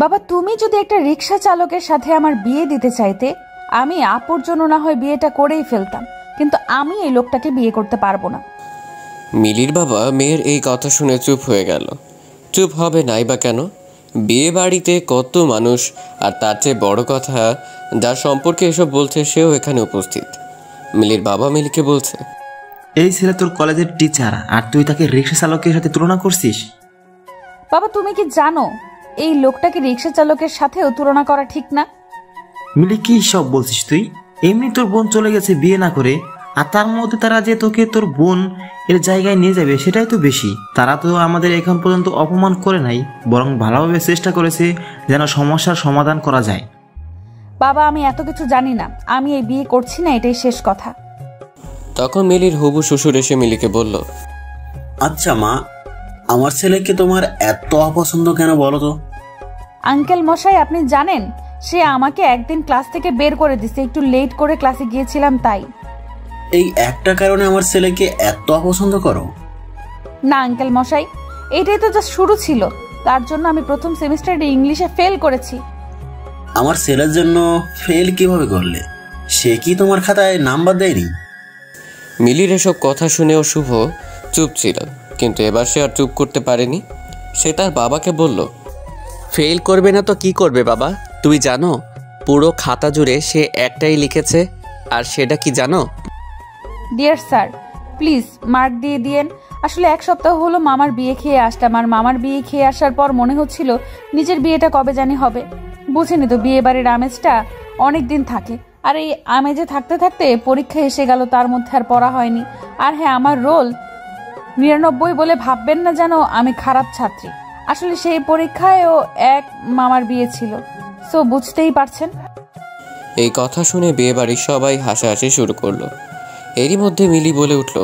বাবা, তুমি যদি একটা রিক্সা চালকের সাথে আমার বিয়ে দিতে চাইতে, আমি আপুর জন্য না হয় বিয়েটা করেই ফেলতাম, কিন্তু আমি এই লোকটাকে বিয়ে করতে পারবো না। মিলির বাবা মেয়ের এই কথা শুনে চুপ হয়ে গেল। চুপ হবে নাই বা কেন? বিয়ে বাড়িতে কত মানুষ, আর তার চেয়ে বড় কথা, যার সম্পর্কে এসব বলছে সেও এখানে উপস্থিত। মিলির বাবা মিলিকে বলছে, এই ছেলে তোর কলেজের টিচার, আর তুই তাকে রিক্সা চালকের সাথে তুলনা করছিস? বাবা, তুমি কি জানো এই লোকটাকে রিক্সা চালকের সাথেও তুলনা করা ঠিক না? মিলি, কি সব বলছিস তুই? এমনি তোর বোন চলে গেছে বিয়ে না করে, আর তার মধ্যে তারা যে তোকে তোর বোন এর জায়গায় নিয়ে যাবে সেটাই তো বেশি। তারা তো আমাদের এখন পর্যন্ত অপমান করে নাই, বরং ভালোভাবে চেষ্টা করেছে যেন সমস্যার সমাধান করা যায়। বাবা, আমি এত কিছু জানি না, আমি এই বিয়ে করছি না, এটাই শেষ কথা। তখন মিলির হবু শ্বশুর এসে মিলিকে বলল, আচ্ছা মা, আমার ছেলেকে তোমার এত অপছন্দ কেন বলো তো? আঙ্কেল মশাই, আপনি জানেন সে আমাকে একদিন ক্লাস থেকে বের করে দিছে, একটু লেট করে ক্লাসে গিয়েছিলাম তাই। এই একটা কারণে আমার ছেলেকে এত অপছন্দ করো? না আঙ্কেল মশাই, এটাই তো জাস্ট শুরু ছিল। তার জন্য আমি প্রথম সেমিস্টারে ইংলিশে ফেল করেছি। আমার ছেলের জন্য ফেল কিভাবে করলে? সে কি তোমার খাতায় নাম্বার দেয়নি? মিলির এসব কথা শুনেও শুভ চুপ ছিল, কিন্তু এবার সে আর চুপ করতে পারেনি। সে তার বাবাকে বলল, ফেল করবে না তো কি করবে বাবা? তুমি জানো পুরো খাতা জুড়ে সে একটাই লিখেছে, আর সেটা কি জানো? ডিয়ার স্যার, প্লিজ মার্ক দিয়ে দিয়েন। আসলে এক সপ্তাহ হলো মামার বিয়ে খেয়ে আসলাম, আর মামার বিয়ে খেয়ে আসার পর মনে হচ্ছিল নিজের বিয়েটা কবে জানি হবে। বুঝেনি তো, বিয়ে বাড়ির আমেজটা অনেক দিন থাকে, আর এই আমেজে থাকতে থাকতে পরীক্ষা এসে গেল, তার মধ্যে আর পড়া হয়নি। আর হ্যাঁ, আমার রোল 99 বলে ভাববেন না যেন আমি খারাপ ছাত্রী। আসলে সেই পরীক্ষায়ও এক মামার বিয়ে ছিল, সো বুঝতেই পারছেন। এই কথা শুনে বিয়ে বাড়ির সবাই হাসাহাসি শুরু করলো। এরই মধ্যে মিলি বলে উঠল,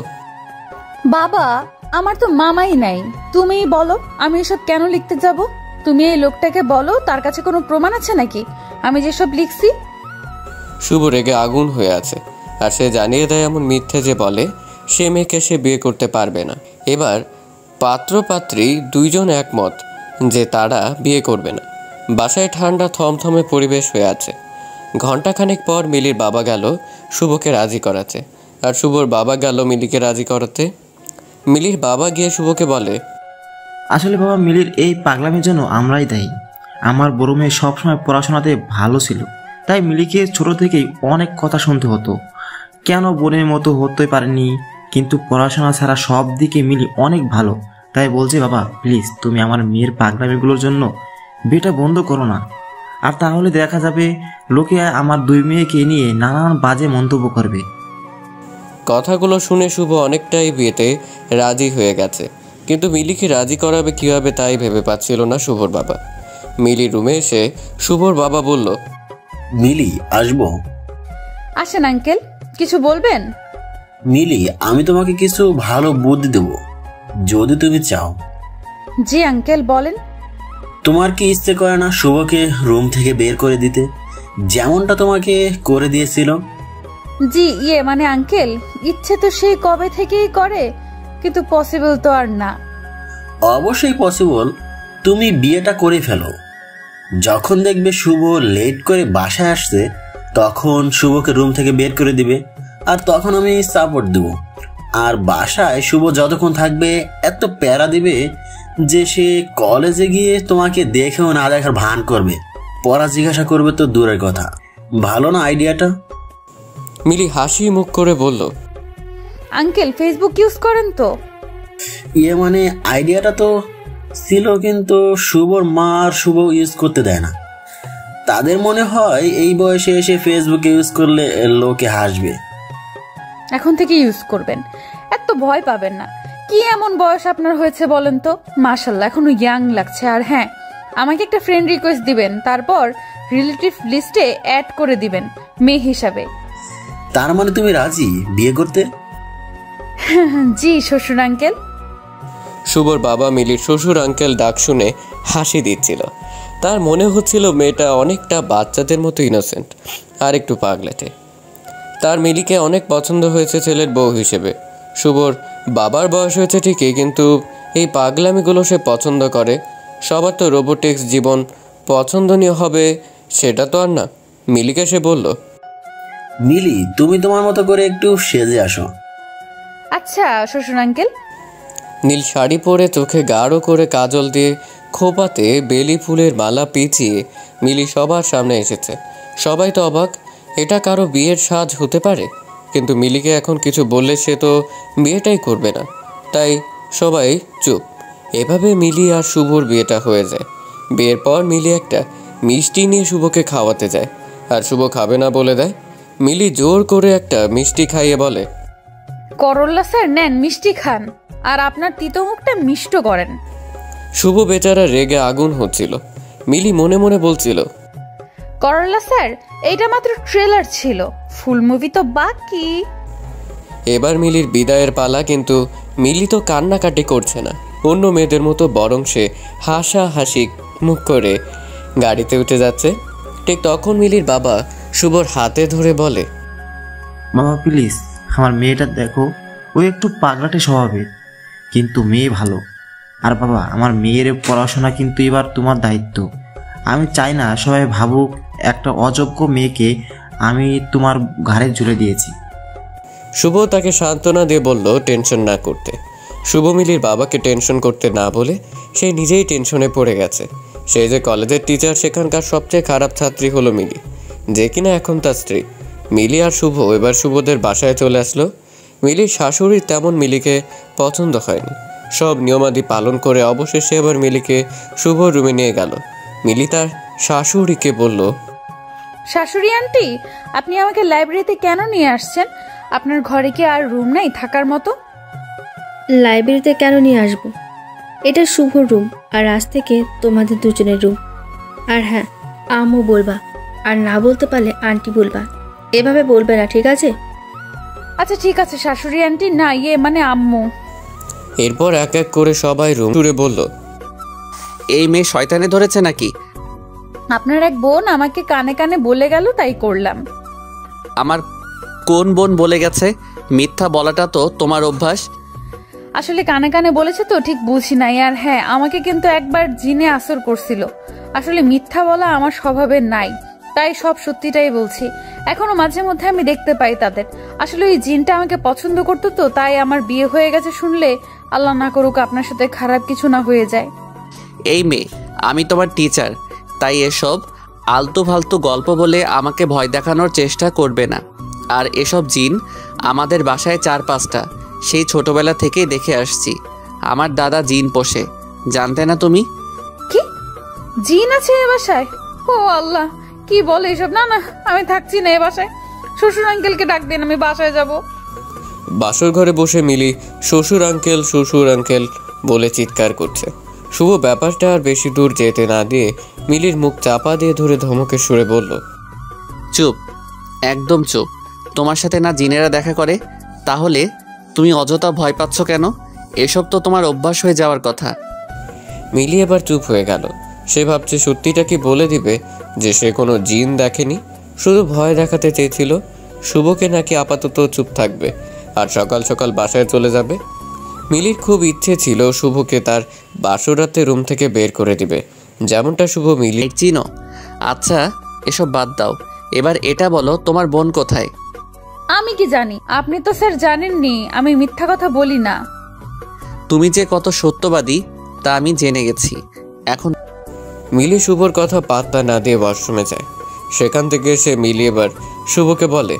বাবা, আমার তো মামাই নাই, তুমিই বলো আমি এসব কেন লিখতে যাব? তুমি এই লোকটাকে বলো তার কাছে কোনো প্রমাণ আছে নাকি আমি যেসব লিখছি। শুভ রেগে আগুন হয়ে আছে, আর সে জানিয়ে দেয় এমন মিথ্যে যে বলে সে মেয়েকে সে বিয়ে করতে পারবে না। এবার পাত্র পাত্রী দুইজন একমত যে তারা বিয়ে করবে না। বাসায় ঠান্ডা থমথমে পরিবেশ হয়ে আছে। ঘণ্টাখানেক পর মিলির বাবা গেল শুভকে রাজি করাতে, আর শুভর বাবা গেল মিলিকে রাজি করাতে। মিলির বাবা গিয়ে শুভকে বলে, আসলে বাবা, মিলির এই পাগলামির জন্য আমরাই দায়ী। আমার বড় মেয়ে সবসময় পড়াশোনাতে ভালো ছিল, তাই মিলিকে ছোট থেকেই অনেক কথা শুনতে হতো, কেন বোনের মতো হতে পারেনি, কিন্তু পড়াশোনা ছাড়া সব দিকে মিলি অনেক ভালো। তাই বলছে বাবা, প্লিজ তুমি আমার মেয়ের পাগলামিগুলোর জন্য বিয়েটা বন্ধ করো না, আর তাহলে দেখা যাবে লোকে আমার দুই মেয়েকে নিয়ে নানান বাজে মন্তব্য করবে। কথাগুলো শুনে শুভ অনেকটাই বিয়েতে রাজি হয়ে গেছে, কিন্তু মিলিকে রাজি করাবে কীভাবে তাই ভেবে পাচ্ছিল না শুভর বাবা। মিলির রুমে এসে শুভর বাবা বলল, মিলি, আসবো? আসেন আঙ্কেল, কিছু বলবেন? মিলি, আমি তোমাকে কিছু ভালো বুদ্ধি দেবো যদি তুমি চাও। জি আঙ্কেল, বলেন। তোমার কি ইচ্ছে করে না শুভকে রুম থেকে বের করে দিতে, যেমনটা তোমাকে করে দিয়েছিল? জি মানে আঙ্কেল, ইচ্ছে তো সেই কবে থেকেই করে, কিন্তু পসিবল তো আর না। অবশ্যই পসিবল। তুমি বিয়েটা করে ফেলো। যখন দেখবে শুভ লেট করে বাসায় আসছে, তখন শুভকে রুম থেকে বের করে দিবে, আর তখন আমি সাপোর্ট দেব। আর বাসায় শুভ যতক্ষণ থাকবে এত প্যারা দিবে যে সে কলেজে গিয়ে তোমাকে দেখেও না দেখার ভান করবে, পড়া জিজ্ঞাসা করবে তো দূরের কথা। ভালো না আইডিয়াটা? মিলি হাসি মুখ করে বলল, আঙ্কেল ফেসবুক ইউজ করেন তো? মানে আইডিয়াটা তো ছিল, কিন্তু শুভর মা আর শুভ ইউজ করতে দেয় না। তাদের মনে হয় এই বয়সে এসে ফেসবুক ইউজ করলে লোকে হাসবে। এখন থেকে ইউজ করবেন, এত ভয় পাবেন না। কি এমন বয়স আপনার হয়েছে বলেন তো? মাশাআল্লাহ, এখনো ইয়াং লাগছে। আর হ্যাঁ, আমাকে একটা ফ্রেন্ড রিকোয়েস্ট দিবেন, তারপর রিলেটিভ লিস্টে অ্যাড করে দিবেন মেয়ে হিসাবে। তার মানে তুমি রাজি বিয়ে করতে? জি শ্বশুর আঙ্কেল। শুভর বাবা মিলির শ্বশুর আঙ্কেল ডাক শুনে হাসি দিচ্ছিল। তার মনে হচ্ছিল মেয়েটা অনেকটা বাচ্চাদের মতো ইনোসেন্ট আর একটু পাগলাটে। তার মিলিকে অনেক পছন্দ হয়েছে ছেলের বউ হিসেবে। শুভর বাবার বয়স হয়েছে ঠিকই, কিন্তু এই পাগলামিগুলো সে পছন্দ করে। সবার তো রোবোটিক্স জীবন পছন্দনীয় হবে সেটা তো আর না। মিলিকে সে বলল, মিলি, তুমি তোমার মতো করে একটু সেজে আসো। আচ্ছা শ্বশুর আঙ্কেল। নীল শাড়ি পরে চোখে গাঢ় করে কাজল দিয়ে খোপাতে বেলি ফুলের মালা পেঁচিয়ে মিলি সবার সামনে এসেছে। সবাই তো অবাক, এটা কারো বিয়ের সাজ হতে পারে? কিন্তু মিলিকে এখন কিছু বললে সে তো বিয়েটাই করবে না, তাই সবাই চুপ। এভাবে মিলি আর শুভর বিয়েটা হয়ে যায়। বিয়ের পর মিলি একটা মিষ্টি নিয়ে শুভকে খাওয়াতে যায়, আর শুভ খাবে না বলে দেয়। মিলি জোর করে একটা মিষ্টি খাইয়ে বলে, করল্লা স্যার নেন, মিষ্টি খান, আর আপনার তিতো মুখটা মিষ্ট করেন। শুভ বেচারা রেগে আগুন হচ্ছিল। মিলি মনে মনে বলছিল, করল্লা স্যার এইটা মাত্র ট্রেলার ছিল, ফুল মুভি তো বাকি। এবার মিলির বিদায়ের পালা, কিন্তু মিলি তো কান্নাকাটি করছে না অন্য মেয়েদের মতো, বরং সে হাসাহাসি মুখ করে গাড়িতে উঠে যাচ্ছে। ঠিক তখন মিলির বাবা শুভর হাতে ধরে বলে, বাবা প্লিজ আমার মেয়েটা দেখো, ও একটু পাগলাটে স্বভাবের, কিন্তু মেয়ে ভালো। আর বাবা, আমার মেয়ের পড়াশোনা কিন্তু এবার তোমার দায়িত্ব। আমি চাই না সবাই ভাবুক একটা অযোগ্য মেয়েকে আমি তোমার ঘাড়ে ঝুলে দিয়েছি। শুভ তাকে সান্ত্বনা দিয়ে বলল টেনশন না করতে। শুভ মিলির বাবাকে টেনশন করতে না বলে সে নিজেই টেনশনে পড়ে গেছে। সে যে কলেজের টিচার, সেখানকার সবচেয়ে খারাপ ছাত্রী হলো মিলি, যে কিনা এখন তার স্ত্রী। মিলি আর শুভ এবার শুভদের বাসায় চলে আসলো। মিলির শাশুড়ির তেমন মিলিকে পছন্দ হয়নি। সব নিয়মাদি পালন করে অবশেষে এবার মিলিকে শুভ রুমে নিয়ে গেল। মিলি তার শাশুড়িকে বলল, শাশুড়ি আন্টি, আপনি আমাকে লাইব্রেরিতে কেন নিয়ে আসছেন? আপনার ঘরে কি আর রুম নাই থাকার মতো? লাইব্রেরিতে কেন নিয়ে আসবো? এটা শুভ রুম, আর আজ থেকে তোমাদের দুজনের রুম। আর হ্যাঁ, আম্মু বলবা, আর না বলতে পারলে আন্টি বলবা। এভাবে বলবে না, ঠিক আছে? আচ্ছা ঠিক আছে শাশুড়ি আন্টি, না মানে আম্মু। এরপর এক এক করে সবাই রুম জুড়ে বলল, এই মেয়ে শয়তানে ধরেছে নাকি? আপনার এক বোন আমাকে কানে কানে বলে গেল, তাই করলাম। আমার কোন বোন বলে গেছে? মিথ্যা বলাটা তো তোমার অভ্যাস। আসলে কানে কানে বলেছে তো ঠিক বুঝি নাই। আর হ্যাঁ, আমাকে কিন্তু একবার জিনে আসর করছিল। আসলে মিথ্যা বলা আমার স্বভাবে নাই, তাই সব সত্যিটাই বলছি। এখনো মাঝে মধ্যে আমি দেখতে পাই তাদের। আসলে ওই জিনটা আমাকে পছন্দ করতো তো, তাই আমার বিয়ে হয়ে গেছে শুনলে আল্লাহ না করুক আপনার সাথে খারাপ কিছু না হয়ে যায়। এই মেয়ে, আমি তোমার টিচার, তাই এসব আলতু ফালতু গল্প বলে আমাকে ভয় দেখানোর চেষ্টা করবে না। আর এসব জিন আমাদের বাসায় 4-5টা, সেই ছোটবেলা থেকেই দেখে আসছি। আমার দাদা জিন পোষে, জানতে না তুমি? কি জিন আছে এ বাসায়? ও আল্লাহ, কি বলে এসব? না না, আমি থাকছি না এ বাসায়। শ্বশুর আঙ্কেলকে ডাক দেন, আমি বাসায় যাব। বাসর ঘরে বসে মিলি শ্বশুর আঙ্কেল বলে চিৎকার করছে। শুভ ব্যাপারটা আর বেশি দূর যেতে না দিয়ে মিলির মুখ চাপা দিয়ে ধরে ধমকের সুরে বলল, চুপ, একদম চুপ। তোমার সাথে না জিনেরা দেখা করে, তাহলে তুমি অযথা ভয় পাচ্ছ কেন? এসব তো তোমার অভ্যাস হয়ে যাওয়ার কথা। মিলি এবার চুপ হয়ে গেল। সে ভাবছে সত্যিটা কি বলে দিবে যে সে কোনো জিন দেখেনি, শুধু ভয় দেখাতে চেয়েছিল। শুভকে নাকি আপাতত চুপ থাকবে আর সকাল সকাল বাসায় চলে যাবে। মিলির খুব ইচ্ছে ছিল শুভকে তার বাসরাতে রুম থেকে বের করে দিবে, যেমনটা শুভ মিলি চিনো। আচ্ছা এসব বাদ দাও, এবার এটা বলো তোমার বোন কোথায়? আমি কি জানি? আপনি তো স্যার জানেননি আমি মিথ্যা কথা বলি না। তুমি যে কত সত্যবাদী তা আমি জেনে গেছি। এখন মিলি শুভর কথা পাত্তা না দিয়ে ওয়াশরুমে যায়। সেখান থেকে এসে মিলি এবার শুভকে বলে,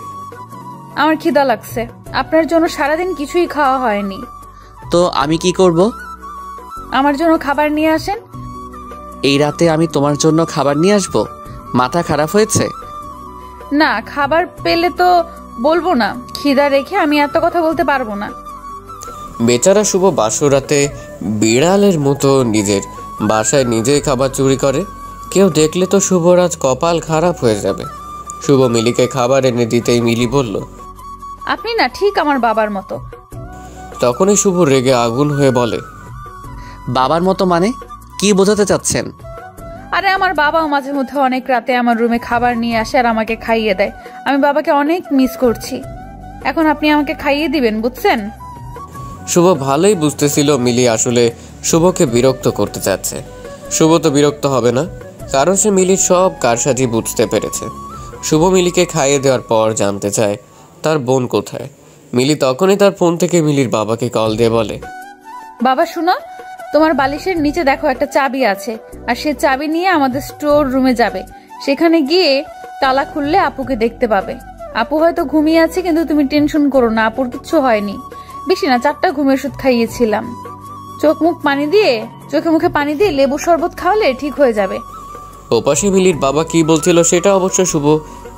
আমার খিদা লাগছে, আপনার জন্য সারাদিন কিছুই খাওয়া হয়নি। তো আমি কি করব? আমার জন্য খাবার নিয়ে আসেন। এই রাতে আমি তোমার জন্য খাবার নিয়ে আসবো? মাথা খারাপ হয়েছে? না, খাবার পেলে তো বলবো না। খিদা রেখে আমি এত কথা বলতে পারবো না। বেচারা শুভ বাসরাতে বিড়ালের মতো নিজের বাসায় নিজেই খাবার চুরি করে। কেউ দেখলে তো শুভর আজ কপাল খারাপ হয়ে যাবে। শুভ মিলিকে খাবার এনে দিতেই মিলি বলল, আপনি না ঠিক আমার বাবার মতো। তখনই শুভ রেগে আগুন হয়ে বলে, বাবার মতো মানে কি বোঝাতে চাচ্ছেন? আরে আমার বাবাও মাঝে মধ্যে অনেক রাতে আমার রুমে খাবার নিয়ে আসে আর আমাকে খাইয়ে দেয়। আমি বাবাকে অনেক মিস করছি। এখন আপনি আমাকে খাইয়ে দিবেন, বুঝছেন? শুভ ভালোই বুঝতেছিল মিলি আসলে শুভকে বিরক্ত করতে চাচ্ছে। শুভ তো বিরক্ত হবে না, কারণ সে মিলির সব কারসাজি বুঝতে পেরেছে। শুভ মিলিকে খাইয়ে দেওয়ার পর জানতে চায় তার বোন কোথায়। মিলি তখনই তার ফোন থেকে মিলির বাবাকে কল দিয়ে বলে, বাবা শোনো, তোমার বালিশের নিচে দেখো একটা চাবি আছে, আর সে চাবি নিয়ে আমাদের স্টোর রুমে যাবে। সেখানে গিয়ে তালা খুললে আপুকে দেখতে পাবে। আপু হয়তো ঘুমিয়ে আছে, কিন্তু তুমি টেনশন করো না, আপুর কিচ্ছু হয়নি। বেশি না, 4টা ঘুমের ওষুধ খাইয়েছিলাম। চোখে মুখে পানি দিয়ে লেবু শরবত খাওয়ালে ঠিক হয়ে যাবে। ওপাশে মিলির বাবা কি বলছিল সেটা অবশ্য শুভ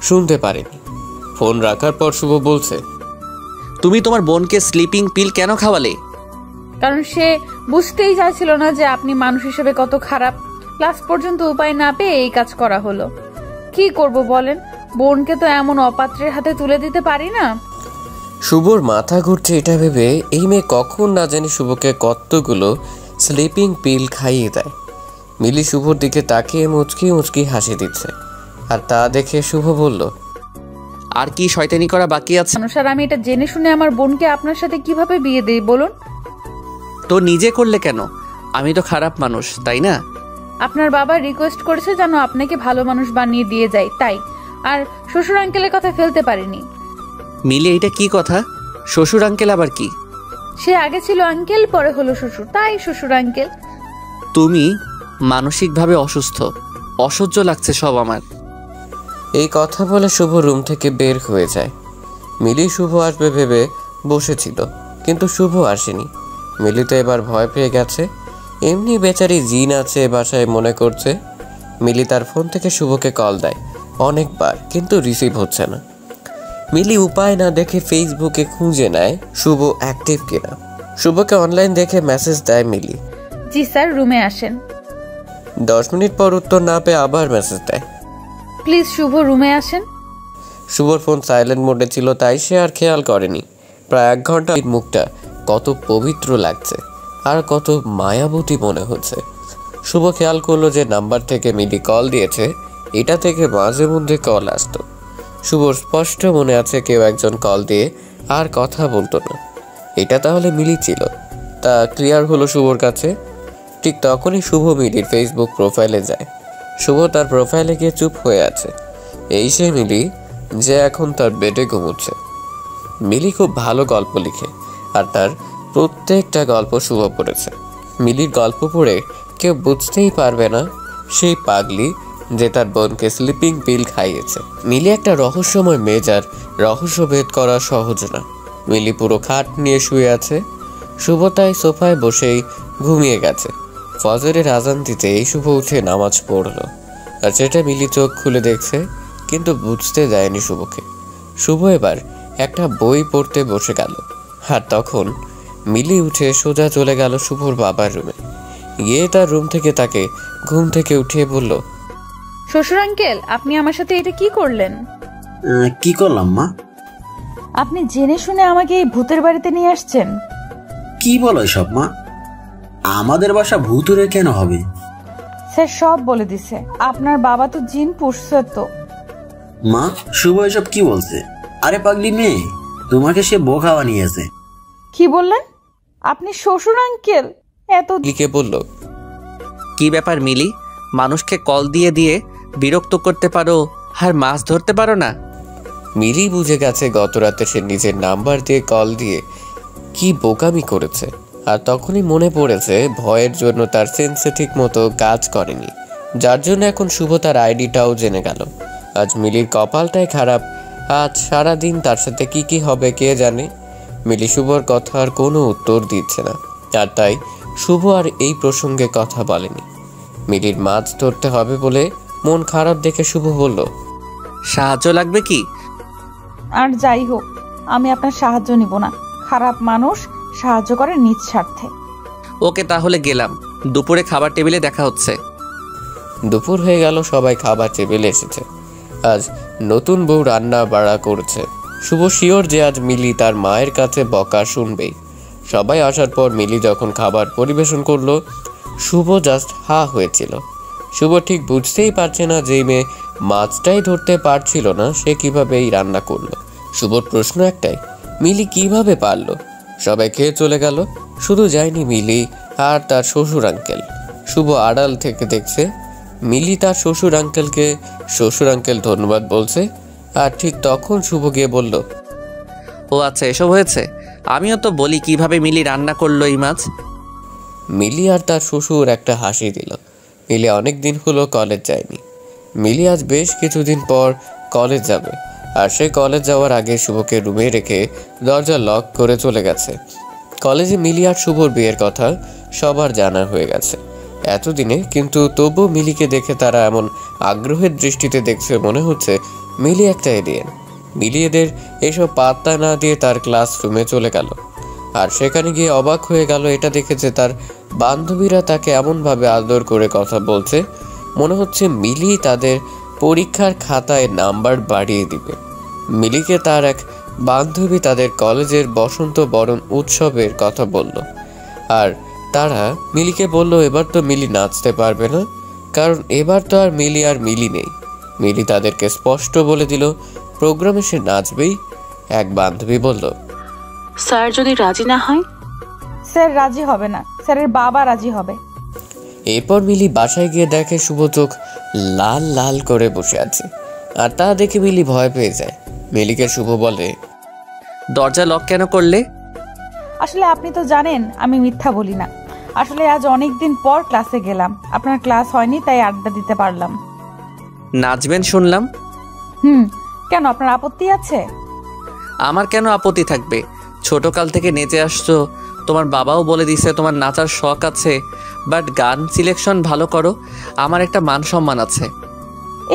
শুনতে পারেনি। ফোন রাখার পর শুভ বলছে, তুমি তোমার বোনকে স্লিপিং পিল কেন খাওয়ালে? কারণ সে বুঝতেই চাইছিল না যে আপনি মানুষ হিসেবে কত খারাপ। লাস্ট পর্যন্ত উপায় না পেয়ে এই কাজ করা হলো। কি করব বলেন, বোনকে তো এমন অপাত্রের হাতে তুলে দিতে পারি না। শুভর মাথা ঘুরছে এটা ভেবে এই মেয়ে কখন না জানি শুভকে কতগুলো স্লিপিং পিল খাইয়ে দেয়। মিলি শুভর দিকে তাকিয়ে মুচকি মুচকি হাসি দিচ্ছে, আর তা দেখে শুভ বলল, আর কি শয়তানি করা বাকি আছে? মানুষ আর আমি এটা জেনে শুনে আমার বোনকে আপনার সাথে কিভাবে বিয়ে দেই বলুন? তো নিজে করলে কেন? আমি তো খারাপ মানুষ, তাই না? আপনার বাবা রিকোয়েস্ট করেছে যেন আপনাকে ভালো মানুষ বানিয়ে দিয়ে যায়, তাই। আর শ্বশুর আঙ্কেলের কথা ফেলতে পারিনি। মিলে এটা কি কথা? শ্বশুর আঙ্কেল আবার কি? সে আগে ছিল আঙ্কেল, পরে হলো শ্বশুর, তাই শ্বশুর আঙ্কেল। তুমি মানসিকভাবে অসুস্থ, অসহ্য লাগছে সব আমার। এই কথা বলে শুভ রুম থেকে বের হয়ে যায়। মিলি শুভ আসবে ভেবে বসেছিল, কিন্তু শুভ আসেনি। মিলি তো এবার ভয় পেয়ে গেছে। এমনি বেচারি জিন আছে বাসায় মনে করছে। মিলি তার ফোন থেকে শুভকে কল দেয় অনেকবার, কিন্তু রিসিভ হচ্ছে না। মিলি উপায় না দেখে ফেসবুকে খুঁজে নেয় শুভ অ্যাক্টিভ কিনা। শুভকে অনলাইন দেখে মেসেজ দেয় মিলি, জি স্যার, রুমে আসেন। 10 মিনিট পর উত্তর না পেয়ে আবার মেসেজ দেয়, প্লিজ শুভ রুমে আসেন। শুভর ফোন সাইলেন্ট মোডে ছিল, তাই সে আর খেয়াল করেনি। প্রায় 1 ঘন্টা মুখটা কত পবিত্র লাগছে আর কত মায়াবতী মনে হচ্ছে। শুভ খেয়াল করলো যে নাম্বার থেকে মিলি কল দিয়েছে, এটা থেকে মাঝে মধ্যে কল আসতো। শুভর স্পষ্ট মনে আছে কেউ একজন কল দিয়ে আর কথা বলতো না। এটা তাহলে মিলি ছিল, তা ক্লিয়ার হলো শুভর কাছে। ঠিক তখনই শুভ মিলির ফেসবুক প্রোফাইলে যায়। শুভ তার প্রোফাইলে গিয়ে চুপ হয়ে আছে। এই সে মিলি যে এখন তার বেডে ঘুমোচ্ছে। মিলি খুব ভালো গল্প লিখে, আর তার প্রত্যেকটা গল্প শুভ পড়েছে। মিলির গল্প পড়ে কেউ বুঝতেই পারবে না সেই পাগলি যে তার বোনকে স্লিপিং পিল খাইয়েছে। মিলি একটা রহস্যময় মেয়ে, যার রহস্য ভেদ করা সহজ না। মিলি পুরো খাট নিয়ে শুয়ে আছে। শুভ তাই সোফায় বসেই ঘুমিয়ে গেছে। ফজরের আজান দিতে এই শুভ উঠে নামাজ পড়লো, আর সেটা মিলি চোখ খুলে দেখছে, কিন্তু বুঝতে দেয়নি শুভকে। শুভ এবার একটা বই পড়তে বসে গেল, আর তখন মিলি উঠে সোজা চলে গেল শুভর বাবার রুমে। গিয়ে তার রুম থেকে তাকে ঘুম থেকে উঠিয়ে বলল, শ্বশুর আঙ্কেল, আপনি আমার সাথে এটা কি করলেন? কি করলাম মা? আপনি জেনে শুনে আমাকে এই ভূতের বাড়িতে নিয়ে আসছেন। কি বলো এসব মা? আমাদের বাসা ভূতুরে কেন হবে? স্যার সব বলে দিছে, আপনার বাবা তো জিন পুষছে তো। মা, শুভ এসব কি বলছে? আরে পাগলি মেয়ে, তোমাকে সে বোকা বানিয়েছে। কি বললেন আপনি? শ্বশুর আঙ্কেল এত লিখে বলল, কি ব্যাপার মিলি? মানুষকে কল দিয়ে দিয়ে বিরক্ত করতে পারো, আর মাছ ধরতে পারো না? মিলি বুঝে গেছে গত রাতে সে নিজের নাম্বার দিয়ে কল দিয়ে কি বোকামি করেছে। আর তখনই মনে পড়েছে ভয়ের জন্য তার সেন্সে ঠিক মতো কাজ করেনি, যার জন্য এখন শুভ তার আইডিটাও জেনে গেল। আজ মিলির কপালটাই খারাপ। আজ সারাদিন তার সাথে কি কি হবে কে জানে। মিলি শুভর কথার কোনো উত্তর দিচ্ছে না, আর তাই শুভ আর এই প্রসঙ্গে কথা বলেনি। মিলির মাছ ধরতে হবে বলে মন খারাপ দেখে শুভ বলল, সাহায্য লাগবে কি? আর যাই হোক, আমি আপনার সাহায্য নিব না। খারাপ মানুষ সাহায্য করে নিজ স্বার্থে। ওকে, তাহলে গেলাম। দুপুরে খাবার টেবিলে দেখা হচ্ছে। দুপুর হয়ে গেল, সবাই খাবার টেবিলে এসেছে। আজ নতুন বউ রান্না বাড়া করছে। শুভ শিওর যে আজ মিলি তার মায়ের কাছে বকা শুনবেই। সবাই আসার পর মিলি যখন খাবার পরিবেশন করলো, শুভ জাস্ট হা হয়েছিল। শুভ ঠিক বুঝতেই পারছে না যে মেয়ে মাছটাই ধরতে পারছিল না, সে কিভাবে এই রান্না করলো। শুভর প্রশ্ন একটাই, মিলি কিভাবে পারলো? সবাই খেয়ে চলে গেল, শুধু যায়নি মিলি আর তার শ্বশুর আঙ্কেল। শুভ আড়াল থেকে দেখছে মিলি তার শ্বশুর আঙ্কেলকে শ্বশুর আঙ্কেল ধন্যবাদ বলছে। আর ঠিক তখন শুভ গিয়ে বলল, ও আচ্ছা, এসব হয়েছে। আমিও তো বলি কিভাবে মিলি রান্না করলো এই মাছ। মিলি আর তার শ্বশুর একটা হাসি দিল। মিলি অনেক দিন হলো কলেজ যায়নি। মিলি আজ বেশ কিছুদিন পর কলেজ যাবে, আর সে কলেজ যাওয়ার আগে শুভকে রুমে রেখে দরজা লক করে চলে গেছে। কলেজে মিলি আর শুভর বিয়ের কথা সবার জানা হয়ে গেছে এতদিনে, কিন্তু তবুও মিলিকে দেখে তারা এমন আগ্রহের দৃষ্টিতে দেখছে মনে হচ্ছে মিলি একটা এলিয়েন। মিলি এদের এসব পাত্তা না দিয়ে তার ক্লাসরুমে চলে গেল, আর সেখানে গিয়ে অবাক হয়ে গেল এটা দেখে যে তার বান্ধবীরা তাকে এমনভাবে আদর করে কথা বলছে মনে হচ্ছে মিলি তাদের পরীক্ষার খাতায় নাম্বার বাড়িয়ে দিবে। মিলিকে তার এক বান্ধবী তাদের কলেজের বসন্ত বরণ উৎসবের কথা বলল, আর তারা মিলিকে বলল এবার তো মিলি নাচতে পারবে না, কারণ এবার তো আর মিলি নেই। মিলি তাদেরকে স্পষ্ট বলে দিল প্রোগ্রামে সে নাচবেই। এক বান্ধবী বলল, স্যার যদি রাজি না হয়? স্যার রাজি হবে না, স্যারের বাবা রাজি হবে। এরপর মিলি বাসায় গিয়ে দেখে শুভ চোখ লাল লাল করে বসে আছে, আর তা দেখে মিলি ভয় পেয়ে যায়। মিলিকে শুভ বলে, দরজা লক কেন করলে? আসলে আপনি তো জানেন আমি মিথ্যা বলি না। আসলে আজ অনেক দিন পর ক্লাসে গেলাম, আপনার ক্লাস হয়নি তাই আড্ডা দিতে পারলাম। নাচবেন শুনলাম। কেন, আপনার আপত্তি আছে? আমার কেন আপত্তি থাকবে? ছোটকাল থেকে নেচে আসছো, তোমার বাবাও বলে দিছে তোমার নাচার শখ আছে, বাট গান সিলেকশন ভালো করো। আমার একটা মান সম্মান আছে।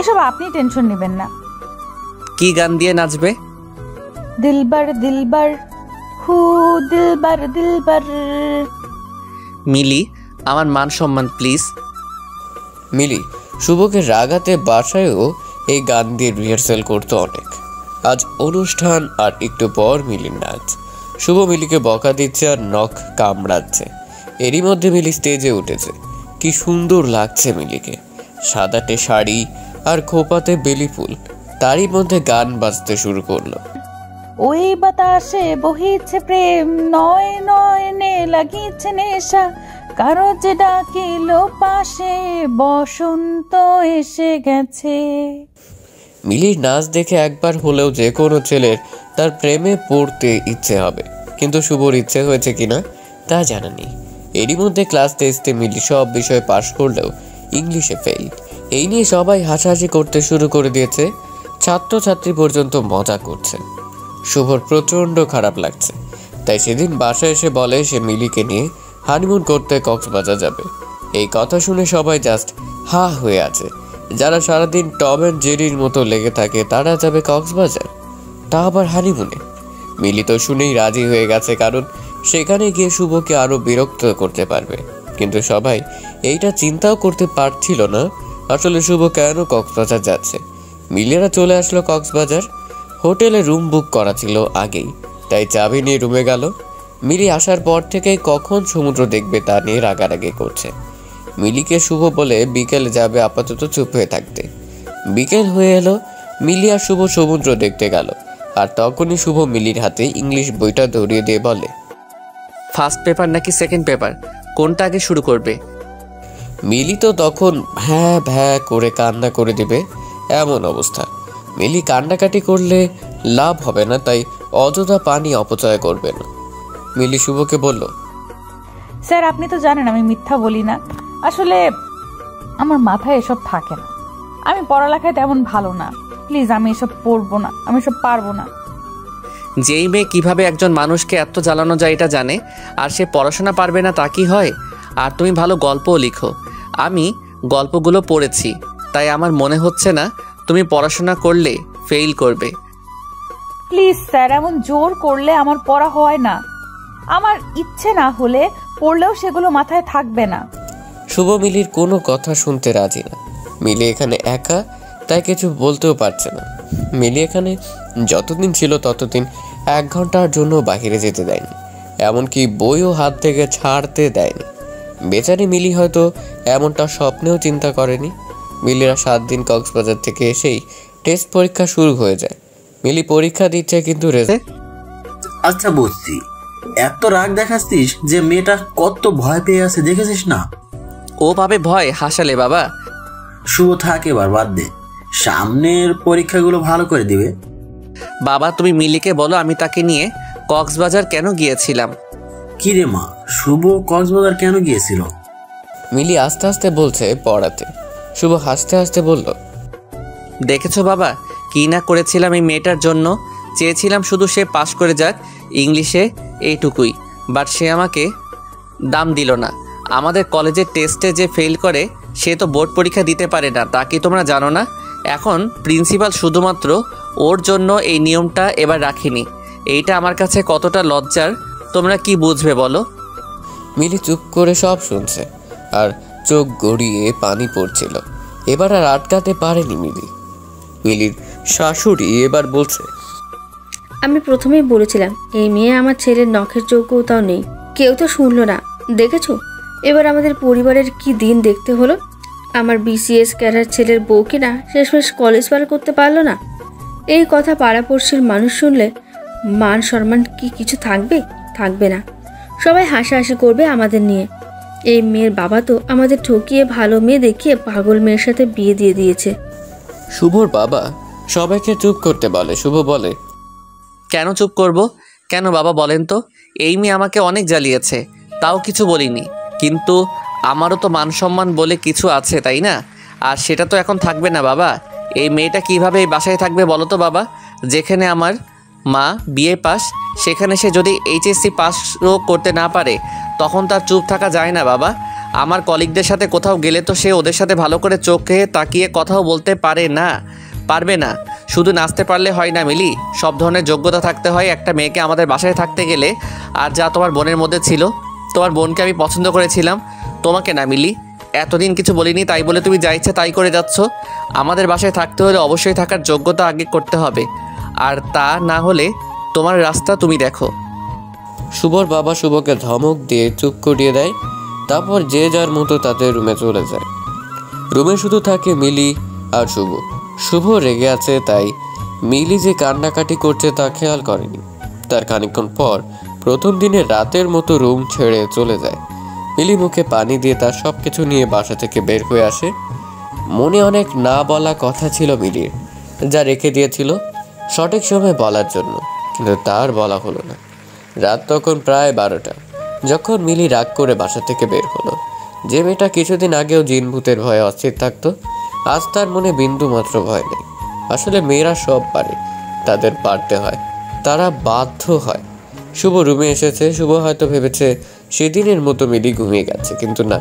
এসব আপনি টেনশন নেবেন না। কি গান দিয়ে নাচবে? দিলবার দিলবার হু দিলবার দিলবার। মিলি, আমার মান সম্মান প্লিজ। মিলি শুভকে রাগাতে বাসায়ও এই গান দিয়ে রিহার্সেল করতো অনেক। আজ অনুষ্ঠান, আর একটু পর মিলির নাচ। শুভ মিলিকে বকা দিচ্ছে আর নখ কামড়াচ্ছে। এরই মধ্যে মিলি স্টেজে উঠেছে। কি সুন্দর লাগছে মিলিকে, সাদাটে শাড়ি আর খোপাতে বেলি ফুল। তারই মধ্যে গান বাজতে শুরু করলো। ওই বাতাসে বহিছে প্রেম, নয় নয়নে লাগিছে নেশা, কারো যে ডাকিল পাশে, বসন্ত এসে গেছে। মিলির নাচ দেখে একবার হলেও যে কোনো ছেলের তার প্রেমে পড়তে ইচ্ছে হবে, কিন্তু শুভর ইচ্ছে হয়েছে কিনা তা জানা নেই। এরই মধ্যে ক্লাস টেস্টে মিলি সব বিষয়ে পাশ করলেও ইংলিশে ফেল। এই নিয়ে সবাই হাসাহাসি করতে শুরু করে দিয়েছে, ছাত্রছাত্রী পর্যন্ত মজা করছে। শুভর প্রচণ্ড খারাপ লাগছে, তাই সেদিন বাসায় এসে বলে সে মিলিকে নিয়ে হানিমুন করতে কক্সবাজার যাবে। এই কথা শুনে সবাই জাস্ট হা হয়ে আছে। যারা সারাদিন টম অ্যান্ড জেরির মতো লেগে থাকে তারা যাবে কক্সবাজার, তা আবার হানিমুনে। মিলি তো শুনেই রাজি হয়ে গেছে, কারণ সেখানে গিয়ে শুভকে আরো বিরক্ত করতে পারবে। কিন্তু সবাই এইটা চিন্তাও করতে পারছিল না আসলে শুভ কেন কক্সবাজার যাচ্ছে। মিলিরা চলে আসলো কক্সবাজার। হোটেলে রুম বুক করা ছিল আগেই, তাই চাবি নিয়ে রুমে গেল। মিলি আসার পর থেকেই কখন সমুদ্র দেখবে তা নিয়ে রাগারাগি করছে। মিলিকে শুভ বলে বিকেলে যাবে, আপাতত চুপ হয়ে থাকতে। বিকেল হয়ে এলো, মিলি আর শুভ সমুদ্র দেখতে গেল, আর তখনই শুভ মিলির হাতে ইংলিশ বইটা ধরিয়ে দিয়ে বলে, ফার্স্ট পেপার নাকি সেকেন্ড পেপার, কোনটা আগে শুরু করবে? মিলি তো তখন ভ্যা ভ্যা করে কান্না করে দিবে এমন অবস্থা। মিলি কান্নাকাটি করলে লাভ হবে না, তাই অযথা পানি অপচয় করবে না। মিলি শুভকে বলল, স্যার আপনি তো জানেন আমি মিথ্যা বলি না। আসলে আমার মাথায় এসব থাকে না, আমি পড়ালেখায় তেমন ভালো না। প্লিজ আমি এসব পড়বো না, আমি এসব পারবো না। যেই মেয়ে কিভাবে একজন মানুষকে এত জ্বালানো যায় এটা জানে, আর সে পড়াশোনা পারবে না তা কি হয়? আর তুমি ভালো গল্পও লিখো, আমি গল্পগুলো পড়েছি, তাই আমার মনে হচ্ছে না তুমি পড়াশোনা করলে ফেল করবে। প্লিজ স্যার, এমন জোর করলে আমার পড়া হয় না। আমার ইচ্ছে না হলে পড়লেও সেগুলো মাথায় থাকবে না। শুভ মিলির কোনো কথা শুনতে রাজি না। মিলি এখানে একা, তাই কিছু বলতেও পারছে না। মিলি এখানে যতদিন ছিল ততদিন 1 ঘন্টার জন্য বাইরে যেতে দেয়নি, এমনকি বইও হাত থেকে ছাড়তে দেয়নি। বেচারি মিলি হয়তো এমনটা স্বপ্নেও চিন্তা করেনি। মিলিরা 7 দিন কক্সবাজার থেকে এসেই টেস্ট পরীক্ষা শুরু হয়ে যায়। মিলি পরীক্ষা দিচ্ছে, কিন্তু আচ্ছা বুঝছি, এত রাগ দেখাচ্ছিস যে মেয়েটা কত ভয় পেয়ে আছে দেখেছিস না? ও পাবে ভয়, হাসালে বাবা। শুভ থাক, এবার বাদ দে, সামনের পরীক্ষাগুলো ভালো করে দিবে। বাবা তুমি মিলিকে বলো আমি তাকে নিয়ে কক্সবাজার কেন গিয়েছিলাম। কি রে মা, শুভ কক্সবাজার কেন গিয়েছিল? মিলি আস্তে আস্তে বলছে পড়াতে। শুভ হাসতে হাসতে বলল, দেখেছো বাবা কি না করেছিলাম এই মেয়েটার জন্য। চেয়েছিলাম শুধু সে পাশ করে যাক ইংলিশে, এইটুকুই। বাট সে আমাকে দাম দিল না। আমাদের কলেজের টেস্টে যে ফেল করে সে তো বোর্ড পরীক্ষা দিতে পারে না, তা কি তোমরা জানো না? এখন প্রিন্সিপাল শুধুমাত্র ওর জন্য এই নিয়মটা এবার রাখিনি। এইটা আমার কাছে কতটা লজ্জার তোমরা কি বুঝবে বলো? মিলি চুপ করে সব শুনছে আর চোখ গড়িয়ে পানি পড়ছিল। এবার আর আটকাতে পারেনি মিলির শাশুড়ি এবার বলছে, আমি প্রথমেই বলেছিলাম এই মেয়ে আমার ছেলের নখের যোগ্যতাও নেই, কেউ তো শুনলো না। দেখেছো এবার আমাদের পরিবারের কি দিন দেখতে হলো। আমার বিসিএস ক্যাডার ছেলের বউ কিনা শেষমেশ কলেজ পার করতে পারলো না। এই কথা পাড়াপড়শির মানুষ শুনলে মান সম্মান কি কিছু থাকবে? থাকবে না। সবাই হাসাহাসি করবে আমাদের নিয়ে। এই মেয়ের বাবা তো আমাদের ঠকিয়ে ভালো মেয়ে দেখিয়ে পাগল মেয়ের সাথে বিয়ে দিয়ে দিয়েছে। শুভর বাবা সবাইকে চুপ করতে বলে। শুভ বলে, কেন চুপ করব? কেন বাবা বলেন তো? এই মেয়ে আমাকে অনেক জ্বালিয়েছে, তাও কিছু বলিনি। কিন্তু আমারও তো মান সম্মান বলে কিছু আছে, তাই না? আর সেটা তো এখন থাকবে না বাবা। এই মেয়েটা কিভাবে এই বাসায় থাকবে বলো তো বাবা? যেখানে আমার মা বিএ পাস, সেখানে সে যদি এইচএসসি পাসও করতে না পারে তখন তার চুপ থাকা যায় না বাবা। আমার কলিগদের সাথে কোথাও গেলে তো সে ওদের সাথে ভালো করে চোখে তাকিয়ে কথাও বলতে পারবে না। শুধু নাচতে পারলে হয় না মিলি, সব ধরনের যোগ্যতা থাকতে হয় একটা মেয়েকে আমাদের বাসায় থাকতে গেলে। আর যা তোমার বোনের মধ্যে ছিল, তোমার বোনকে আমি পছন্দ করেছিলাম, তোমাকে না মিলি। এতদিন কিছু বলিনি তাই বলে তুমি যা ইচ্ছে তাই করে যাচ্ছ। আমাদের বাসায় থাকতে হলে অবশ্যই থাকার যোগ্যতা আগে করতে হবে, আর তা না হলে তোমার রাস্তা তুমি দেখো। শুভর বাবা শুভকে ধমক দিয়ে চুপ করিয়ে দেয়। তারপর যে যার মতো তাদের রুমে চলে যায়। রুমে শুধু থাকে মিলি আর শুভ। শুভ রেগে আছে, তাই মিলি যে কান্নাকাটি করছে তা খেয়াল করেনি। তার খানিকক্ষণ পর প্রথম দিনের রাতের মতো রুম ছেড়ে চলে যায়। মিলি মুখে পানি দিয়ে তার সব কিছু নিয়ে বাসা থেকে বের হয়ে আসে। মনে অনেক না বলা কথা ছিল মিলির, যা রেখে দিয়েছিল সঠিক সময় বলার জন্য, কিন্তু তার বলা হলো না। রাত তখন প্রায় 12টা যখন মিলি রাগ করে বাসা থেকে বের হলো। যে মেয়েটা কিছুদিন আগেও জিন ভূতের ভয়ে অস্থির থাকতো, আজ তার মনে বিন্দু মাত্র ভয় নেই। আসলে মেয়েরা সব পারে, তাদের পারতে হয়, তারা বাধ্য হয়। শুভ রুমে এসেছে। শুভ হয়তো ভেবেছে সেদিনের মতো মিলি ঘুমিয়ে গেছে, কিন্তু না,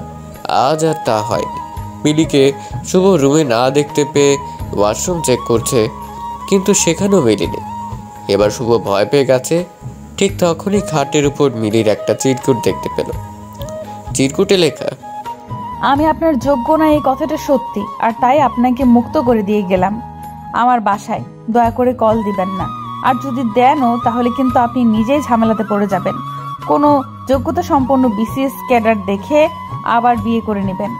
আজ আর তা হয়নি। মিলিকে শুভ রুমে না দেখতে পেয়ে ওয়াশরুম চেক করছে, কিন্তু সেখানেও মিলি নেই। এবার শুভ ভয় পেয়ে গেছে। ঠিক তখনই খাটের উপর মিলির একটা চিরকুট দেখতে পেল। চিরকুটে লেখা, আমি আপনার যোগ্য না এই কথাটা সত্যি, আর তাই আপনাকে মুক্ত করে দিয়ে গেলাম আমার বাসায়। দয়া করে কল দিবেন না, আর যদি দেনও তাহলে কিন্তু আপনি নিজেই ঝামেলাতে পড়ে যাবেন। কোনো যোগ্যতা সম্পন্ন বিসিএস ক্যাডার দেখে আবার বিয়ে করে নেবেন,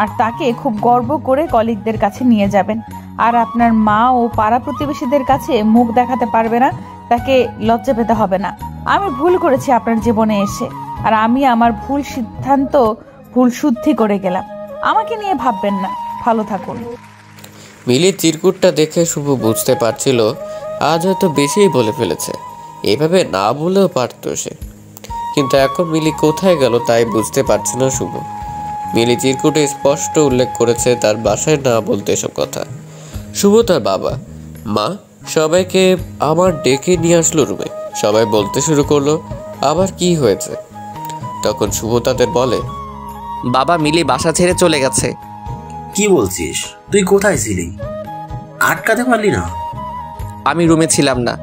আর তাকে খুব গর্ব করে কলিগদের কাছে নিয়ে যাবেন। আর আপনার মা ও পাড়া প্রতিবেশীদের কাছে মুখ দেখাতে পারবে না, তাকে লজ্জা পেতে হবে না। আমি ভুল করেছি আপনার জীবনে এসে, আর আমি আমার ভুল শুদ্ধি করে গেলাম। আমাকে নিয়ে ভাববেন না। ভালো থাকুন। মিলির চিরকুটটা দেখে শুভ বুঝতে পারছিল আজ হয়তো বেশিই বলে ফেলেছে। এভাবে না বলেও পারত সে, কিন্তু এখন মিলি কোথায় গেল তাই বুঝতে পারছে না শুভ। মিলি চিরকুটে স্পষ্ট উল্লেখ করেছে তার বাসায় না বলতে এসব কথা। শুভ তার বাবা মা সবাইকে আমার ডেকে নিয়ে আসলো রুমে। সবাই বলতে শুরু করলো আবার কি হয়েছে। তখন শুভ তাদের বলে, বাবা মিলি বাসা ছেড়ে চলে গেছে। কি বলছিস? তুই কোথায় ছিলি? আটকাতে পারলি না? আমি রুমে ছিলাম না।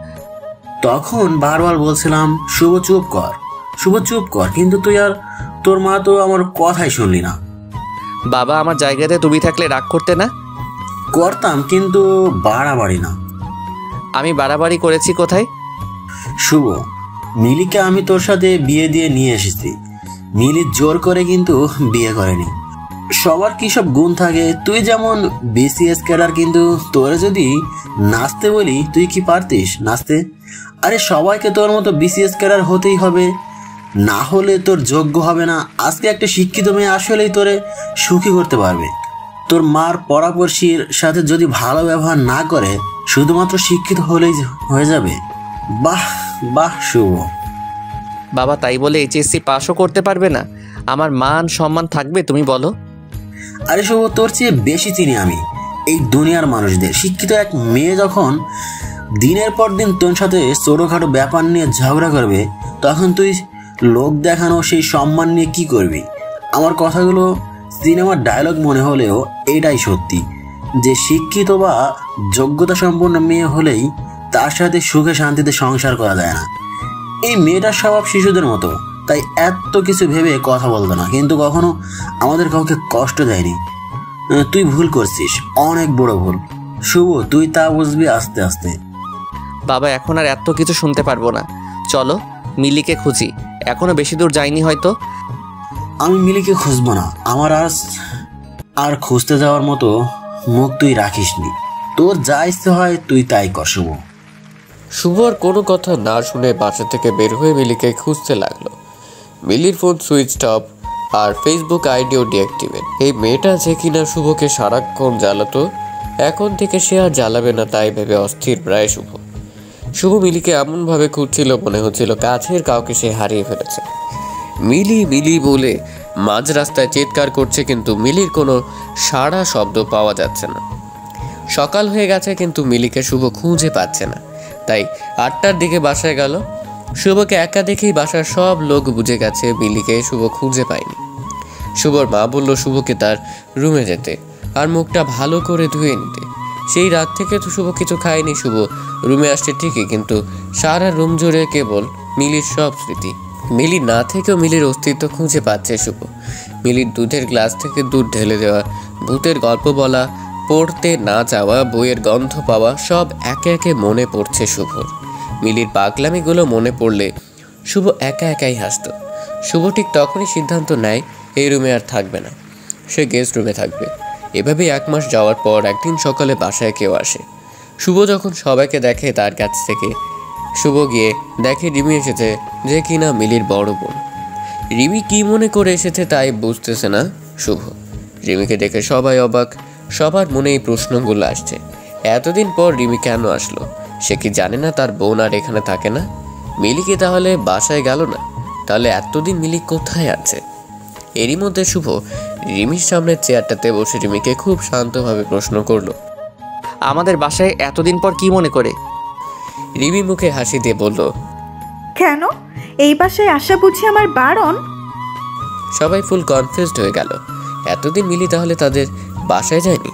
তখন বারবার বলছিলাম শুভ চুপ কর, শুভ চুপ কর, কিন্তু তুই আর তোর মা তো আমার কথাই শুনলি না। বাবা আমার জায়গাতে তুমি থাকলে রাগ করতে না? করতাম, কিন্তু বাড়াবাড়ি না। আমি বাড়াবাড়ি করেছি কোথায়? শুভ, মিলিকে আমি তোর সাথে বিয়ে দিয়ে নিয়ে এসেছি। মিলি জোর করে কিন্তু বিয়ে করেনি। সবার কি সব গুণ থাকে। তুই যেমন বিসিএস ক্যাডার, কিন্তু তোরে যদি নাচতে বলি তুই কি পারতিস নাচতে? আরে সবাইকে তোর মতো বিসিএস ক্যাডার হতেই হবে, না হলে তোর যোগ্য হবে না। আজকে একটা শিক্ষিত মেয়ে আসলেই তোরে সুখী করতে পারবে। তোর মার পরামর্শের সাথে যদি ভালো ব্যবহার না করে শুধুমাত্র শিক্ষিত হলেই হয়ে যাবে? বাহ বাহ শুভ। বাবা তাই বলে এইচএসসি পাসও করতে পারবে না? আমার মান সম্মান থাকবে তুমি বলো? আরে শুভ, তোর চেয়ে বেশি চিনি আমি এই দুনিয়ার মানুষদের। শিক্ষিত এক মেয়ে যখন দিনের পর দিন তোর সাথে ছোটোখাটো ব্যাপার নিয়ে ঝগড়া করবে, তখন তুই লোক দেখানো সেই সম্মান নিয়ে কি করবি? আমার কথাগুলো সিনেমার ডায়লগ মনে হলেও এটাই সত্যি যে শিক্ষিত বা যোগ্যতা সম্পন্ন মেয়ে হলেই তার সাথে সুখে শান্তিতে সংসার করা যায় না। এই মেয়েটার স্বভাব শিশুদের মতো, তাই এত কিছু ভেবে কথা বলতো না, কিন্তু কখনো আমাদের কাউকে কষ্ট দেয়নি। তুই ভুল করছিস, অনেক বড় ভুল শুভ, তুই তা বুঝবি আস্তে আস্তে। বাবা এখন আর এত কিছু শুনতে পারবো না, চলো মিলিকে খুঁজি, এখনো বেশি দূর যাইনি হয়তো। আমি মিলিকে খুঁজবো না, আমার আর খুঁজতে যাওয়ার মতো মুখ তুই রাখিসনি। তোর যা ইচ্ছে হয় তুই তাই কর শুভ। শুভ আর কোনো কথা না শুনে বাসা থেকে বের হয়ে মিলিকে খুঁজতে লাগলো। মিলির ফোন সুইচ অফ আর ফেসবুক আইডিও ডিঅ্যাক্টিভেট। এই মেয়েটা যে কিনা শুভকে সারাক্ষণ জ্বালাতো, এখন থেকে সে আর জ্বালাবে না তাই ভেবে অস্থির প্রায় শুভ মিলিকে এমনভাবে খুঁজছিল মনে হচ্ছিল কাছের কাউকে সে হারিয়ে ফেলেছে। মিলি মিলি বলে মাঝ রাস্তায় চিৎকার করছে, কিন্তু মিলির কোনো সাড়া শব্দ পাওয়া যাচ্ছে না। সকাল হয়ে গেছে কিন্তু মিলিকে শুভ খুঁজে পাচ্ছে না, তাই 8টার দিকে বাসায় গেল। শুভকে একা দেখেই বাসার সব লোক বুঝে গেছে মিলিকে শুভ খুঁজে পায়নি। শুভর মা বলল শুভকে তার রুমে যেতে আর মুখটা ভালো করে ধুয়ে নিতে। সেই রাত থেকে তো শুভ কিছু খায়নি। শুভ রুমে আসছে ঠিকই, কিন্তু সারা রুম জুড়ে কেবল মিলির সব স্মৃতি। মিলি না থেকেও মিলির অস্তিত্ব খুঁজে পাচ্ছে শুভ। মিলির দুধের গ্লাস থেকে দুধ ঢেলে দেওয়া, ভূতের গল্প বলা, পড়তে না যাওয়া, বইয়ের গন্ধ পাওয়া, সব একে একে মনে পড়ছে শুভর। মিলির পাগলামিগুলো মনে পড়লে শুভ একা একাই হাসত। শুভ ঠিক তখনই সিদ্ধান্ত নেয় এই রুমে আর থাকবে না, সে গেস্ট রুমে থাকবে। এভাবে 1 মাস যাওয়ার পর একদিন সকালে বাসায় কেউ আসে। শুভ যখন সবাইকে দেখে তার কাছ থেকে শুভ গিয়ে দেখে রিমি এসেছে, যে কিনা মিলির বড় বোন। রিমি কি মনে করে এসেছে তাই বুঝতেছে না শুভ। রিমিকে দেখে সবাই অবাক, সবার মনে এই প্রশ্নগুলো আসছে। এতদিন পর রিমি কেন আসলো? সে কি জানে না তার বোন আর এখানে থাকে না? মিলি কি তাহলে বাসায় গেল না? তাহলে এতদিন মিলি কোথায় আছে? এরই মধ্যে শুভ রিমির সামনের চেয়ারটাতে বসে রিমিকে খুব শান্তভাবে প্রশ্ন করলো, আমাদের বাসায় এতদিন পর কি মনে করে? রিমি মুখে হাসি দিয়ে বলল, কেন এই বাসায় আসা বুঝি আমার বারণ? সবাই ফুল কনফিউজড হয়ে গেল। এতদিন মিলি তাহলে তাদের বাসায় যায়নি?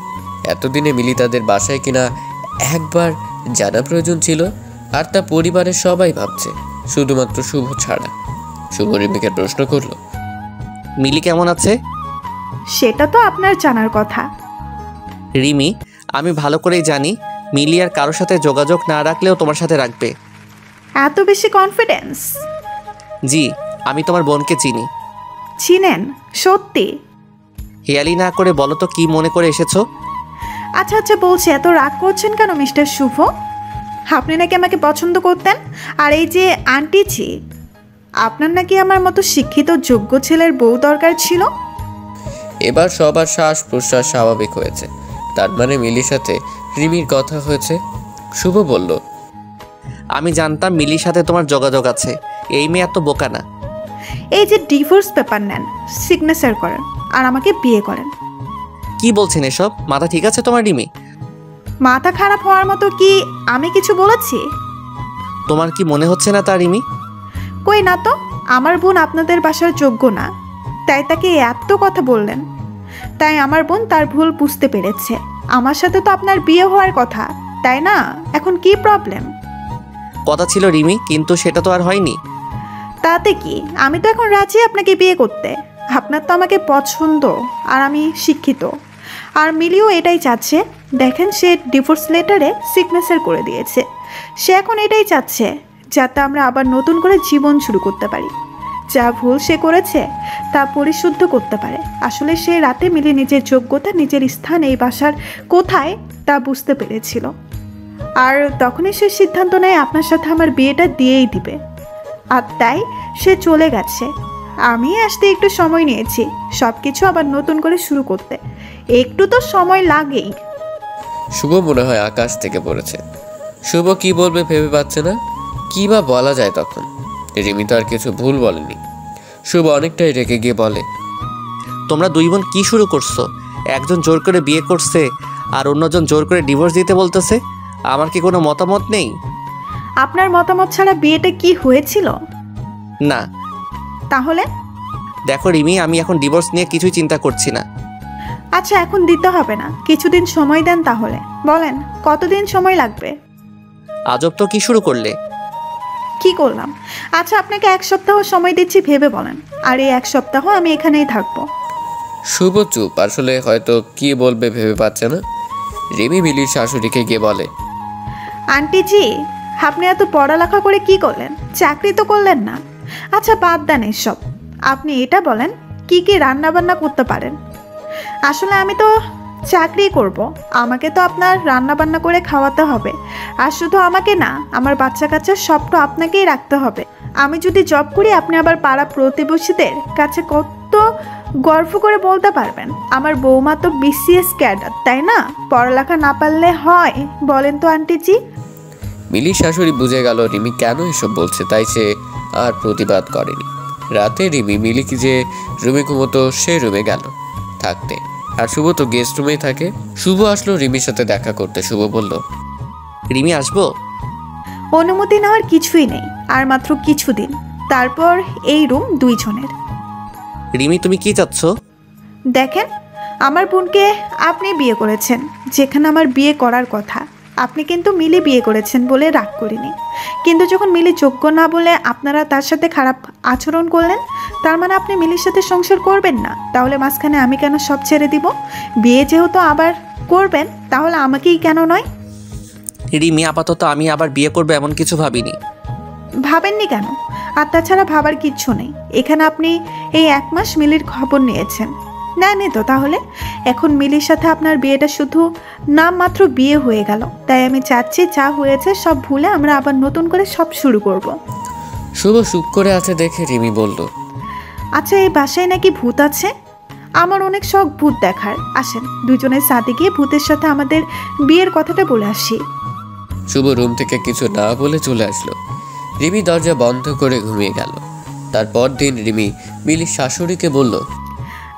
এতদিনে মিলি তাদের বাসায় কিনা একবার জানা প্রয়োজন ছিল। আর তা পরিবারের সবাই ভাবছে, শুধুমাত্র শুভ ছাড়া। শুভ রিমিকে প্রশ্ন করলো, মিলি কেমন আছে? সেটা তো আপনার জানার কথা। রিমি, আমি ভালো করেই জানি মিলি আর কারোর সাথে যোগাযোগ না রাখলেও তোমার সাথে রাখবে। এত বেশি কনফিডেন্স? জি, আমি তোমার বোনকে চিনি। চিনেন? সত্যি? হেয়ালি না করে বলো তো কি মনে করে এসেছো? আচ্ছা আচ্ছা বলছি, এত রাগ করছেন কেন মিস্টার শুভ? আপনি নাকি আমাকে পছন্দ করতেন, আর এই যে আন্টি জি, আপনার নাকি আমার মতো শিক্ষিত যোগ্য ছেলের বউ দরকার ছিল। এবার সবার শ্বাস প্রশ্বাস স্বাভাবিক হয়েছে। তার মানে মিলির সাথে রিমির কথা হয়েছে। শুভ বলল, আমি জানতাম মিলির সাথে তোমার যোগাযোগ আছে, এই মেয়ে এত বোকা না। এই যে ডিভোর্স পেপার নেন, সিগনেচার করেন আর আমাকে বিয়ে করেন। কি বলছেন এসব? মাথা ঠিক আছে তোমার রিমি? মাথা খারাপ হওয়ার মতো কি আমি কিছু বলেছি? তোমার কি মনে হচ্ছে না তা রিমি? কই না তো, আমার বোন আপনাদের বাসার যোগ্য না, তাই তাকে এত কথা বললেন। তাই আমার বোন তার ভুল বুঝতে পেরেছে। আমার সাথে তো আপনার বিয়ে হওয়ার কথা, তাই না? এখন কি প্রবলেম? কথা ছিল রিমি, কিন্তু সেটা তো আর হয়নি। তাতে কি, আমি তো এখন রাজি আপনাকে বিয়ে করতে। আপনার তো আমাকে পছন্দ, আর আমি শিক্ষিত, আর মিলিও এটাই চাচ্ছে। দেখেন, সে ডিভোর্স লেটারে সিগনেচার করে দিয়েছে। সে এখন এটাই চাচ্ছে যাতে আমরা আবার নতুন করে জীবন শুরু করতে পারি। যা ভুল সে করেছে তা পরিশুদ্ধ করতে পারে। আসলে সে রাতে মিলি নিজের যোগ্যতা, নিজের স্থান এই বাসার কোথায় তা বুঝতে পেরেছিল, আর তখনই সে সিদ্ধান্ত নেয় আপনার সাথে আমার বিয়েটা দিয়েই দিবে। আর তাই সে চলে গেছে। আমি আসতে একটু সময় নিয়েছি সব কিছু আবার নতুন করে শুরু করতে। একটু তো সময় লাগেই। শুভ মনে হয় আকাশ থেকে পড়েছে। শুভ কি বলবে ভেবে পাচ্ছে না, কি বা বলা যায় তখন। রিমি তো আর কিছু ভুল বলেনি। শুভ অনেকটাই রেগে গিয়ে বলে, তোমরা দুই বোন কি শুরু করছো? একজন জোর করে বিয়ে করছে আর অন্যজন জোর করে ডিভোর্স দিতে বলতেছে। আমার কি কোনো মতামত নেই? আপনার মতামত ছাড়া বিয়েটা কি হয়েছিল? না। তাহলে? দেখো রিমি, আমি এখন ডিভোর্স নিয়ে কিছুই চিন্তা করছি না। আচ্ছা, এখন দিতে হবে না, কিছুদিন সময় দেন। তাহলে বলেন কতদিন সময় লাগবে? আজব তো, কি শুরু করলে? কি করলাম? আচ্ছা, আপনাকে 1 সপ্তাহ সময় দিচ্ছি, ভেবে বলেন। আর এই 1 সপ্তাহ আমি এখানেই থাকবো। শুভ চুপ, আসলে হয়তো কি বলবে ভেবে পাচ্ছে না। রিমি মিলির শাশুড়িকে গিয়ে বলে, আন্টিজি, আপনি এত পড়ালেখা করে কি করলেন? চাকরি তো করলেন না। আচ্ছা, বাদ দেন এসব। আপনি এটা বলেন কি কি রান্না বান্না করতে পারেন? আসলে আমি তো চাকরি করব, আমাকে তো আপনার রান্না বান্না করে খাওয়াতে হবে। আর শুধু আমাকে না, আমার বাচ্চা কাচ্চা সবটা আপনাকেই রাখতে হবে। আমি যদি জব করি, আপনি আবার পাড়া প্রতিবেশীদের কাছে কত গর্ব করে বলতে পারবেন আমার বৌমা তো BCS ক্যাডার, তাই না? পড়ালেখা না পারলে হয়? বলেন তো আন্টিজি। মিলির শাশুড়ি বুঝে গেল রিমি কেন এসব বলছে, তাই সে আর প্রতিবাদ করেনি। রাতে রিমি মিলিকে যে রুমে ঘুমোতো সে রুমে গেল থাকতে, আর শুভ তো গেস্ট রুমেই থাকে। শুভ আসলো রিমির সাথে দেখা করতে। শুভ বলল, রিমি আসবো? অনুমতি নেওয়ার কিছুই নেই, আর মাত্র কিছুদিন, তারপর এই রুম 2 জনের। রিমি, তুমি কি চাচ্ছ? দেখেন, আমার বোনকে আপনি বিয়ে করেছেন যেখানে আমার বিয়ে করার কথা। আপনি কিন্তু মিলি বিয়ে করেছেন বলে রাগ করিনি, কিন্তু যখন মিলি যোগ্য না বলে আপনারা তার সাথে খারাপ আচরণ করলেন, তার মানে আপনি মিলির সাথে সংসার করবেন না। তাহলে মাঝখানে আমি কেন সব ছেড়ে দিব? বিয়ে যেহেতু আবার করবেন, তাহলে আমাকেই কেন নয়? রিমি, আপাতত আমি আবার বিয়ে করবো এমন কিছু ভাবিনি। ভাবেননি কেন? আর তাছাড়া ভাবার কিচ্ছু নেই। এখানে আপনি এই 1 মাস মিলির খবর নিয়েছেন, নেননি তো? তাহলে এখন মিলির সাথে আপনার বিয়েটা শুধু নামমাত্র বিয়ে হয়ে গেল। তাই আমি চাচ্ছি যা হয়েছে সব ভুলে আমরা আবার নতুন করে সব শুরু করব। শুভ চুপ করে আছে দেখে রিমি বলল, আচ্ছা, এই বাসায় নাকি ভূত আছে? আমার অনেক শখ ভূত দেখার। আসেন দুজনের সাথে গিয়ে ভূতের সাথে আমাদের বিয়ের কথাটা বলে আসি। শুভ রুম থেকে কিছু না বলে চলে আসলো। রিমি দরজা বন্ধ করে ঘুমিয়ে গেল। তারপর দিন রিমি মিলির শাশুড়িকে বলল,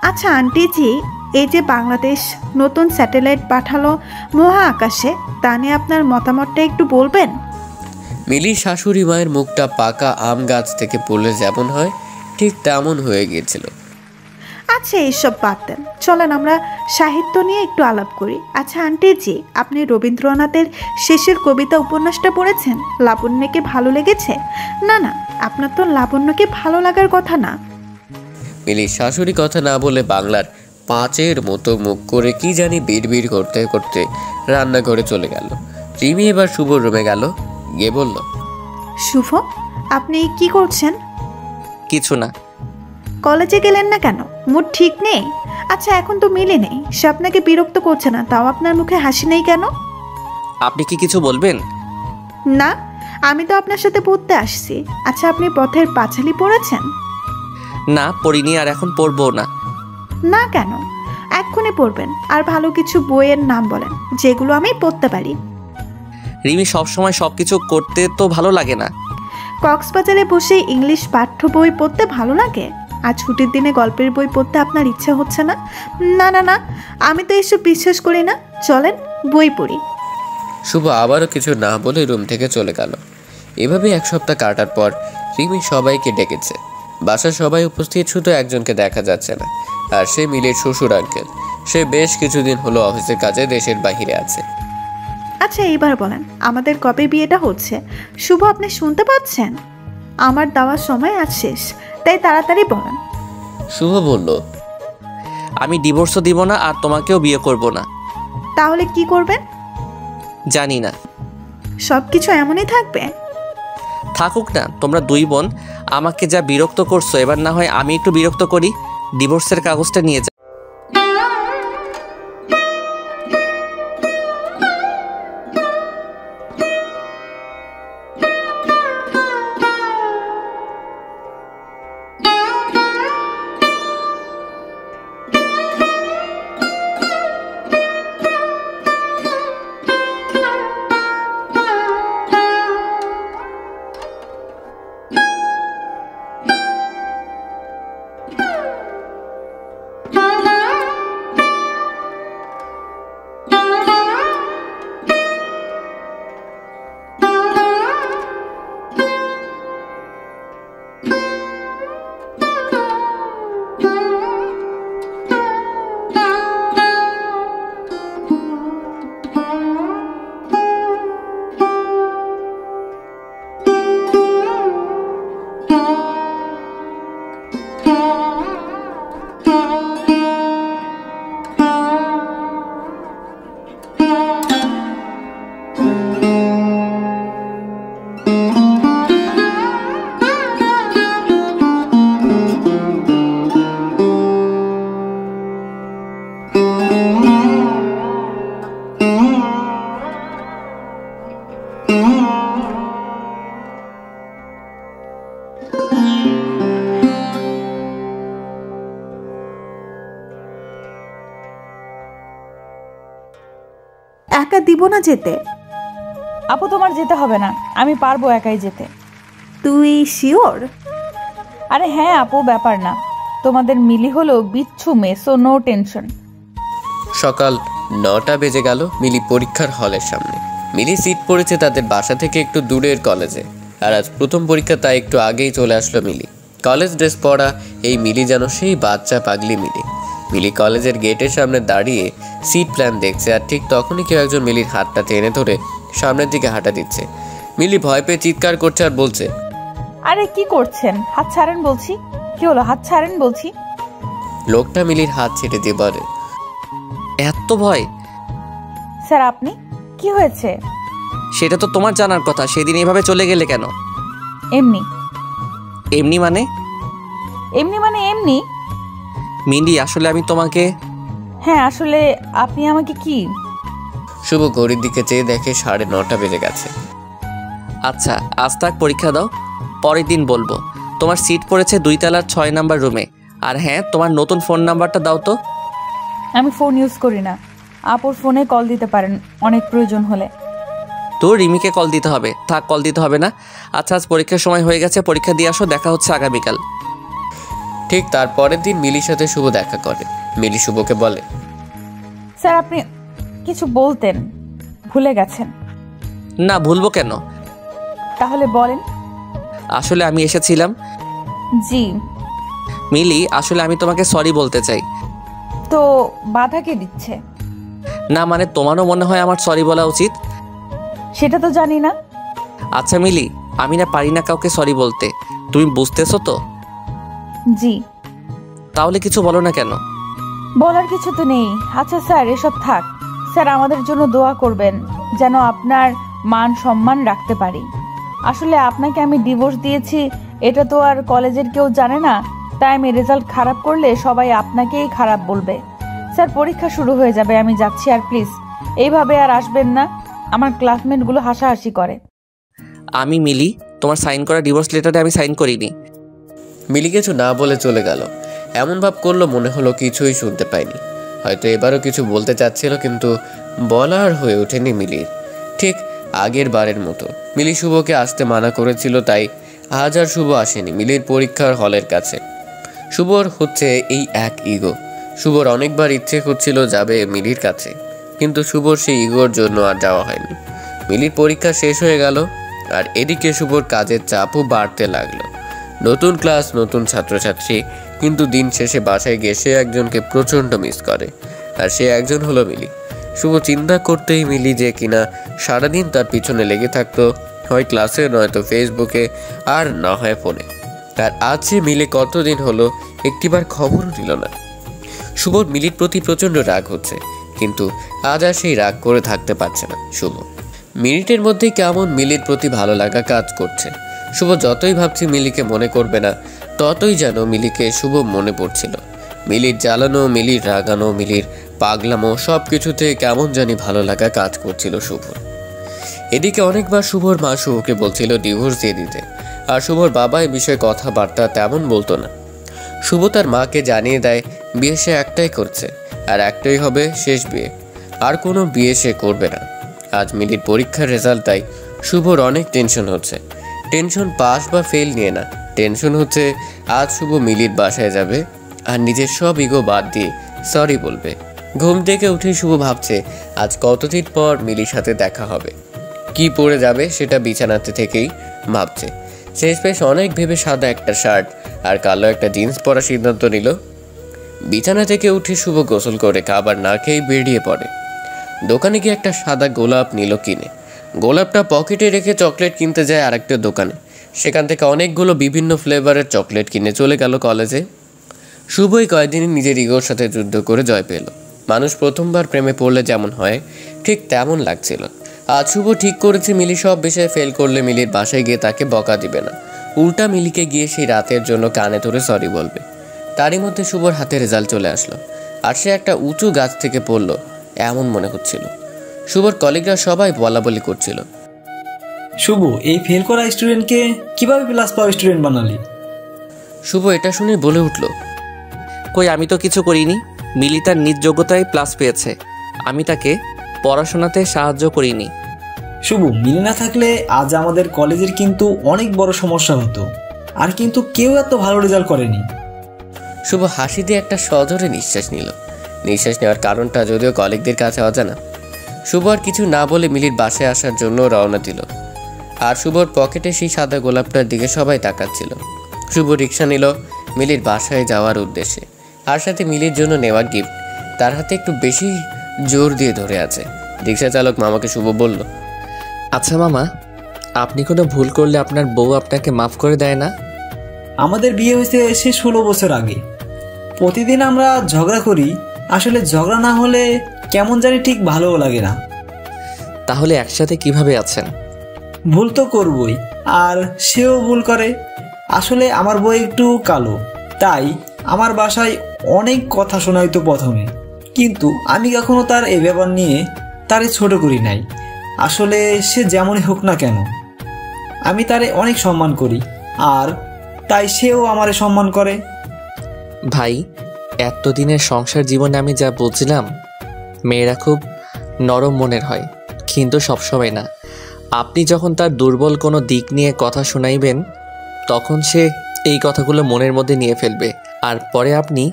আচ্ছা আন্টিজি, এই যে বাংলাদেশ নতুন স্যাটেলাইট পাঠালো মহা আকাশে, তা নিয়ে আপনার মতামতটা একটু বলবেন? মিলির শাশুড়ি মায়ের মুখটা পাকা আম গাছ থেকে পড়লে যেমন হয় ঠিক তেমন হয়ে গিয়েছিল। আচ্ছা, এইসব বাদ দেন, চলেন আমরা সাহিত্য নিয়ে একটু আলাপ করি। আচ্ছা আন্টিজি, আপনি রবীন্দ্রনাথের শেষের কবিতা উপন্যাসটা পড়েছেন? লাবণ্যকে ভালো লেগেছে? না না, আপনার তো লাবণ্যকে ভালো লাগার কথা না। মিলির শাশুড়ি কথা না বলে বাংলার 5-এর মতো মুখ করে কি জানি বিড়বিড় করতে করতে রান্নাঘরে চলে গেল। রিমি এবার শুভ রুমে গেল, গিয়ে বলল, শুভ, আপনি কি করছেন? কিছু না। কলেজে গেলেন না কেন? মুড ঠিক নেই? আচ্ছা, এখন তো মিলে নেই, সে আপনাকে বিরক্ত করছে না, তাও আপনার মুখে হাসি নেই কেন? আপনি কি কিছু বলবেন? না, আমি তো আপনার সাথে পড়তে আসছি। আচ্ছা, আপনি পথের পাঁচালী পড়েছেন? না, পড়িনি, আর এখন পড়বো না। না কেন? এক্ষুনি পড়বেন। আর ভালো কিছু বইয়ের নাম বলেন যেগুলো আমি পড়তে পারি। রিমি, সবসময় সবকিছু করতে তো ভালো লাগে না। কক্সবাজারে বসে ইংলিশ পাঠ্য বই পড়তে ভালো লাগে, আর ছুটির দিনে গল্পের বই পড়তে আপনার ইচ্ছা হচ্ছে না? না না না, আমি তো এসব বিশ্বাস করি না। চলেন বই পড়ি। শুভ আবারও কিছু না বলে রুম থেকে চলে গেল। এভাবে 1 সপ্তাহ কাটার পর রিমি সবাইকে ডেকেছে। বাসার সবাই উপস্থিত, শুধু একজনকে দেখা যাচ্ছে না, আর সে মিলির শ্বশুর আঙ্কেল। সে বেশ কিছুদিন হলো অফিসের কাজে দেশের বাইরে আছে। আচ্ছা, এইবার বলেন আমাদের কবে বিয়েটা হচ্ছে? শুভ, আপনি শুনতে পাচ্ছেন? আমার দেওয়ার সময় আজ শেষ, তাই তাড়াতাড়ি বলেন। শুভ বলল, আমি ডিভোর্সও দিব না আর তোমাকেও বিয়ে করব না। তাহলে কি করবেন? জানি না। সব কিছু এমনই থাকবে? থাকুক না, তোমরা দুই বোন আমাকে যা বিরক্ত করছো, এবার না হয় আমি একটু বিরক্ত করি। ডিভোর্সের কাগজটা নিয়ে যা। একা দিব না যেতে। আপু তোমার যেতে হবে না, আমি পারবো একাই যেতে। তুই শিওর? আরে হ্যাঁ আপু, ব্যাপার না। তোমাদের মিলি হলো বিচ্ছু মেয়ে, সো নো টেনশন। সকাল 9টা বেজে গেল। মিলি পরীক্ষার হলের সামনে। মিলি সিট পড়েছে তাদের বাসা থেকে একটু দূরের কলেজে, আর আজ প্রথম পরীক্ষা, তাই একটু আগেই চলে আসলো মিলি। কলেজ ড্রেস পরা এই মিলি যেন সেই বাচ্চা পাগলি মিলি। মিলি কলেজের গেটের সামনে দাঁড়িয়ে সিট প্ল্যান দেখছে, আর ঠিক তখনই কেউ একজন মিলির হাতটা টেনে ধরে সামনের দিকে হাঁটা দিচ্ছে। মিলি ভয় পেয়ে চিৎকার করছে আর বলছে, আরে কি করছেন? হাত ছাড়েন বলছি। কি হলো? হাত ছাড়েন বলছি। লোকটা মিলির হাত ছেড়ে দিয়ে বলে, এত ভয়? স্যার আপনি? কি হয়েছে? সেটা তো তোমার জানার কথা। সেদিন এভাবে চলে গেলে কেন? এমনি। এমনি মানে? এমনি। মিলি, আসলে আমি তোমাকে... হ্যাঁ আসলে আপনি আমাকে কি? শুভ ঘড়ির দিকে চেয়ে দেখে 9:30 বেজে গেছে। আচ্ছা, আজ তাক পরীক্ষা দাও, পরের দিন বলবো। তোমার সিট পড়েছে 2 তলার 6 নাম্বার রুমে। আর হ্যাঁ, তোমার নতুন ফোন নাম্বারটা দাও তো। আমি ফোন ইউজ করি না। আপুর ফোনে কল দিতে পারেন অনেক প্রয়োজন হলে। তো রিমিকে কল দিতে হবে? থাক, কল দিতে হবে না। আচ্ছা, আজ পরীক্ষার সময় হয়ে গেছে, পরীক্ষা দিয়ে আসো, দেখা হচ্ছে আগামীকাল। ঠিক তার পরের দিন মিলির সাথে শুভ দেখা করে। মিলি শুভকে বলে, স্যার আপনি কিছু বলতেন, ভুলে গেছেন? না, ভুলবো কেন? তাহলে বলেন। আসলে আমি এসেছিলাম। জি। মিলি, আসলে আমি তোমাকে সরি বলতে চাই। তো বাধা কে দিচ্ছে? না মানে, তোমারও মনে হয় আমার সরি বলা উচিত? সেটা তো জানি না। আচ্ছা মিলি, আমি না পারি না কাউকে সরি বলতে, তুমি বুঝতেছো তো? জি। তাহলে কিছু বলো না কেন? বলার কিছু তো নেই। আচ্ছা স্যার, এসব থাক। স্যার আমাদের জন্য দোয়া করবেন যেন আপনার মান সম্মান রাখতে পারি। আসলে আপনাকে আমি ডিভোর্স দিয়েছি, এটা তো আর কলেজের কেউ জানে না, তাই আমি রেজাল্ট খারাপ করলে সবাই আপনাকেই খারাপ বলবে। স্যার পরীক্ষা শুরু হয়ে যাবে, আমি যাচ্ছি। আর প্লিজ এইভাবে আর আসবেন না, আমার ক্লাসমেটগুলো হাসাহাসি করে। আমি মিলি, তোমার সাইন করা ডিভোর্স লেটারে আমি সাইন করিনি। মিলি কিছু না বলে চলে গেল। এমন ভাব করলো মনে হলো কিছুই শুনতে পাইনি। হয়তো এবারও কিছু বলতে চাচ্ছিল, কিন্তু বলার হয়ে ওঠেনি মিলির। ঠিক আগের বারের মতো মিলি শুভকে আসতে মানা করেছিল, তাই আজ আর শুভ আসেনি মিলির পরীক্ষার হলের কাছে। শুভর হচ্ছে এই এক ইগো। শুভর অনেকবার ইচ্ছে করছিল যাবে মিলির কাছে, কিন্তু শুভর সেই ইগোর জন্য আর যাওয়া হয়নি। মিলির পরীক্ষা শেষ হয়ে গেল, আর এদিকে শুভর কাজের চাপও বাড়তে লাগলো। নতুন ক্লাস, নতুন ছাত্রছাত্রী, কিন্তু দিন শেষে বাসায় গিয়ে সে একজনকে প্রচণ্ড মিস করে, আর সে একজন হলো মিলি। শুভ চিন্তা করতেই মিলি যে কিনা সারাদিন তার পিছনে লেগে থাকতো, হয় ক্লাসে, নয়তো ফেসবুকে, আর না হয় ফোনে। আর আজ সে মিলে কতদিন হলো একটিবার খবরও নিল না। শুভর মিলির প্রতি প্রচণ্ড রাগ হচ্ছে, কিন্তু আজ আর সেই রাগ করে থাকতে পারছে না শুভ। মিনিটের মধ্যেই কেমন মিলির প্রতি ভালো লাগা কাজ করছে। শুভ যতই ভাবছি মিলিকে মনে করবে না, ততই যেন মিলিকে শুভ মনে পড়ছিল। মিলির জ্বালানো, মিলির রাগানো, মিলির পাগলামো, সব কিছুতে কেমন জানি ভালো লাগা কাজ করছিল শুভর। এদিকে অনেকবার শুভর মা শুভকে বলছিল ডিভোর্স দিয়ে দিতে, আর শুভর বাবা এই বিষয়ে কথাবার্তা তেমন বলতো না। শুভ তার মাকে জানিয়ে দেয় বিয়ে সে একটাই করছে, আর একটাই হবে শেষ বিয়ে, আর কোনো বিয়ে সে করবে না। আজ মিলির পরীক্ষার রেজাল্ট, তাই শুভর অনেক টেনশন হচ্ছে। টেনশন পাস বা ফেল নিয়ে না, টেনশন হচ্ছে আজ শুভ মিলির বাসায় যাবে আর নিজের সব ইগো বাদ দিয়ে সরি বলবে। ঘুম থেকে উঠে শুভ ভাবছে আজ কতদিন পর মিলির সাথে দেখা হবে, কি পরে যাবে সেটা বিছানাতে থেকেই ভাবছে। শেষমেশ অনেক ভেবে সাদা একটা শার্ট আর কালো একটা জিন্স পরার সিদ্ধান্ত নিল। বিছানা থেকে উঠে শুভ গোসল করে খাবার না খেয়ে বেরিয়ে পড়ে। দোকানে গিয়ে একটা সাদা গোলাপ নিল কিনে। গোলাপটা পকেটে রেখে চকলেট কিনতে যায় আরেকটা দোকানে। সেখান থেকে অনেকগুলো বিভিন্ন ফ্লেভারের চকলেট কিনে চলে গেল কলেজে। শুভই কয়েকদিনই নিজের ইগোর সাথে যুদ্ধ করে জয় পেল। মানুষ প্রথমবার প্রেমে পড়লে যেমন হয় ঠিক তেমন লাগছিল। আজ শুভ ঠিক করেছে মিলি সব বিষয়ে ফেল করলে মিলির বাসায় গিয়ে তাকে বকা দিবে না, উল্টা মিলিকে গিয়ে সেই রাতের জন্য কানে ধরে সরি বলবে। তারই মধ্যে শুভর হাতে রেজাল্ট চলে আসলো, আর সে একটা উঁচু গাছ থেকে পড়লো এমন মনে হচ্ছিল। শুভর কলিগরা সবাই বলা বলি করছিল, শুভ এই ফেল করা স্টুডেন্টকে কিভাবে প্লাস পাওয়া স্টুডেন্ট বানালি? শুভ এটা শুনে বলে উঠল, কই আমি তো কিছু করিনি, মিলি তার নিজ যোগ্যতায় প্লাস পেয়েছে। আমি তাকে পড়াশোনাতে সাহায্য করিনি। শুভ, মিলে না থাকলে আজ আমাদের কলেজের কিন্তু অনেক বড় সমস্যা হতো, আর কিন্তু কেউ এত ভালো রেজাল্ট করেনি। শুভ হাসি দিয়ে একটা সজোরে নিঃশ্বাস নিল। নিঃশ্বাস নেওয়ার কারণটা যদিও কলিগদের কাছে অজানা। শুভ আর কিছু না বলে মিলির বাসায় আসার জন্য রওনা দিল। আর শুভর পকেটে সেই সাদা গোলাপটার দিকে সবাই তাকাচ্ছিল। শুভ রিক্সা নিল মিলির বাসায় যাওয়ার উদ্দেশ্যে। আর সাথে মিলির জন্য নেওয়া গিফট তার হাতে একটু বেশি জোর দিয়ে ধরে আছে। রিক্সা চালক মামাকে শুভ বলল, আচ্ছা মামা, আপনি কোনো ভুল করলে আপনার বউ আপনাকে মাফ করে দেয় না? আমাদের বিয়ে হয়েছে সে 16 বছর আগে। প্রতিদিন আমরা ঝগড়া করি, আসলে ঝগড়া না হলে কেমন জানি ঠিক ভালোও লাগে না। তাহলে একসাথে কিভাবে আছেন? ভুল তো করবই, আর সেও ভুল করে। আসলে আমার বউ একটু কালো, তাই আমার বাসায় অনেক কথা শোনাইতো প্রথমে, কিন্তু আমি কখনো তার এই ব্যাপার নিয়ে তারে ছোট করি নাই। আসলে সে যেমনই হোক না কেন, আমি তারে অনেক সম্মান করি, আর তাই সেও আমারে সম্মান করে। ভাই, এতদিনের সংসার জীবনে আমি যা বুঝলাম, মেয়েরা খুব নরম মনের হয়, কিন্তু সবসময় না। আপনি যখন তার দুর্বল কোনো দিক নিয়ে কথা শোনাইবেন, তখন সে এই কথাগুলো মনের মধ্যে নিয়ে ফেলবে, আর পরে আপনি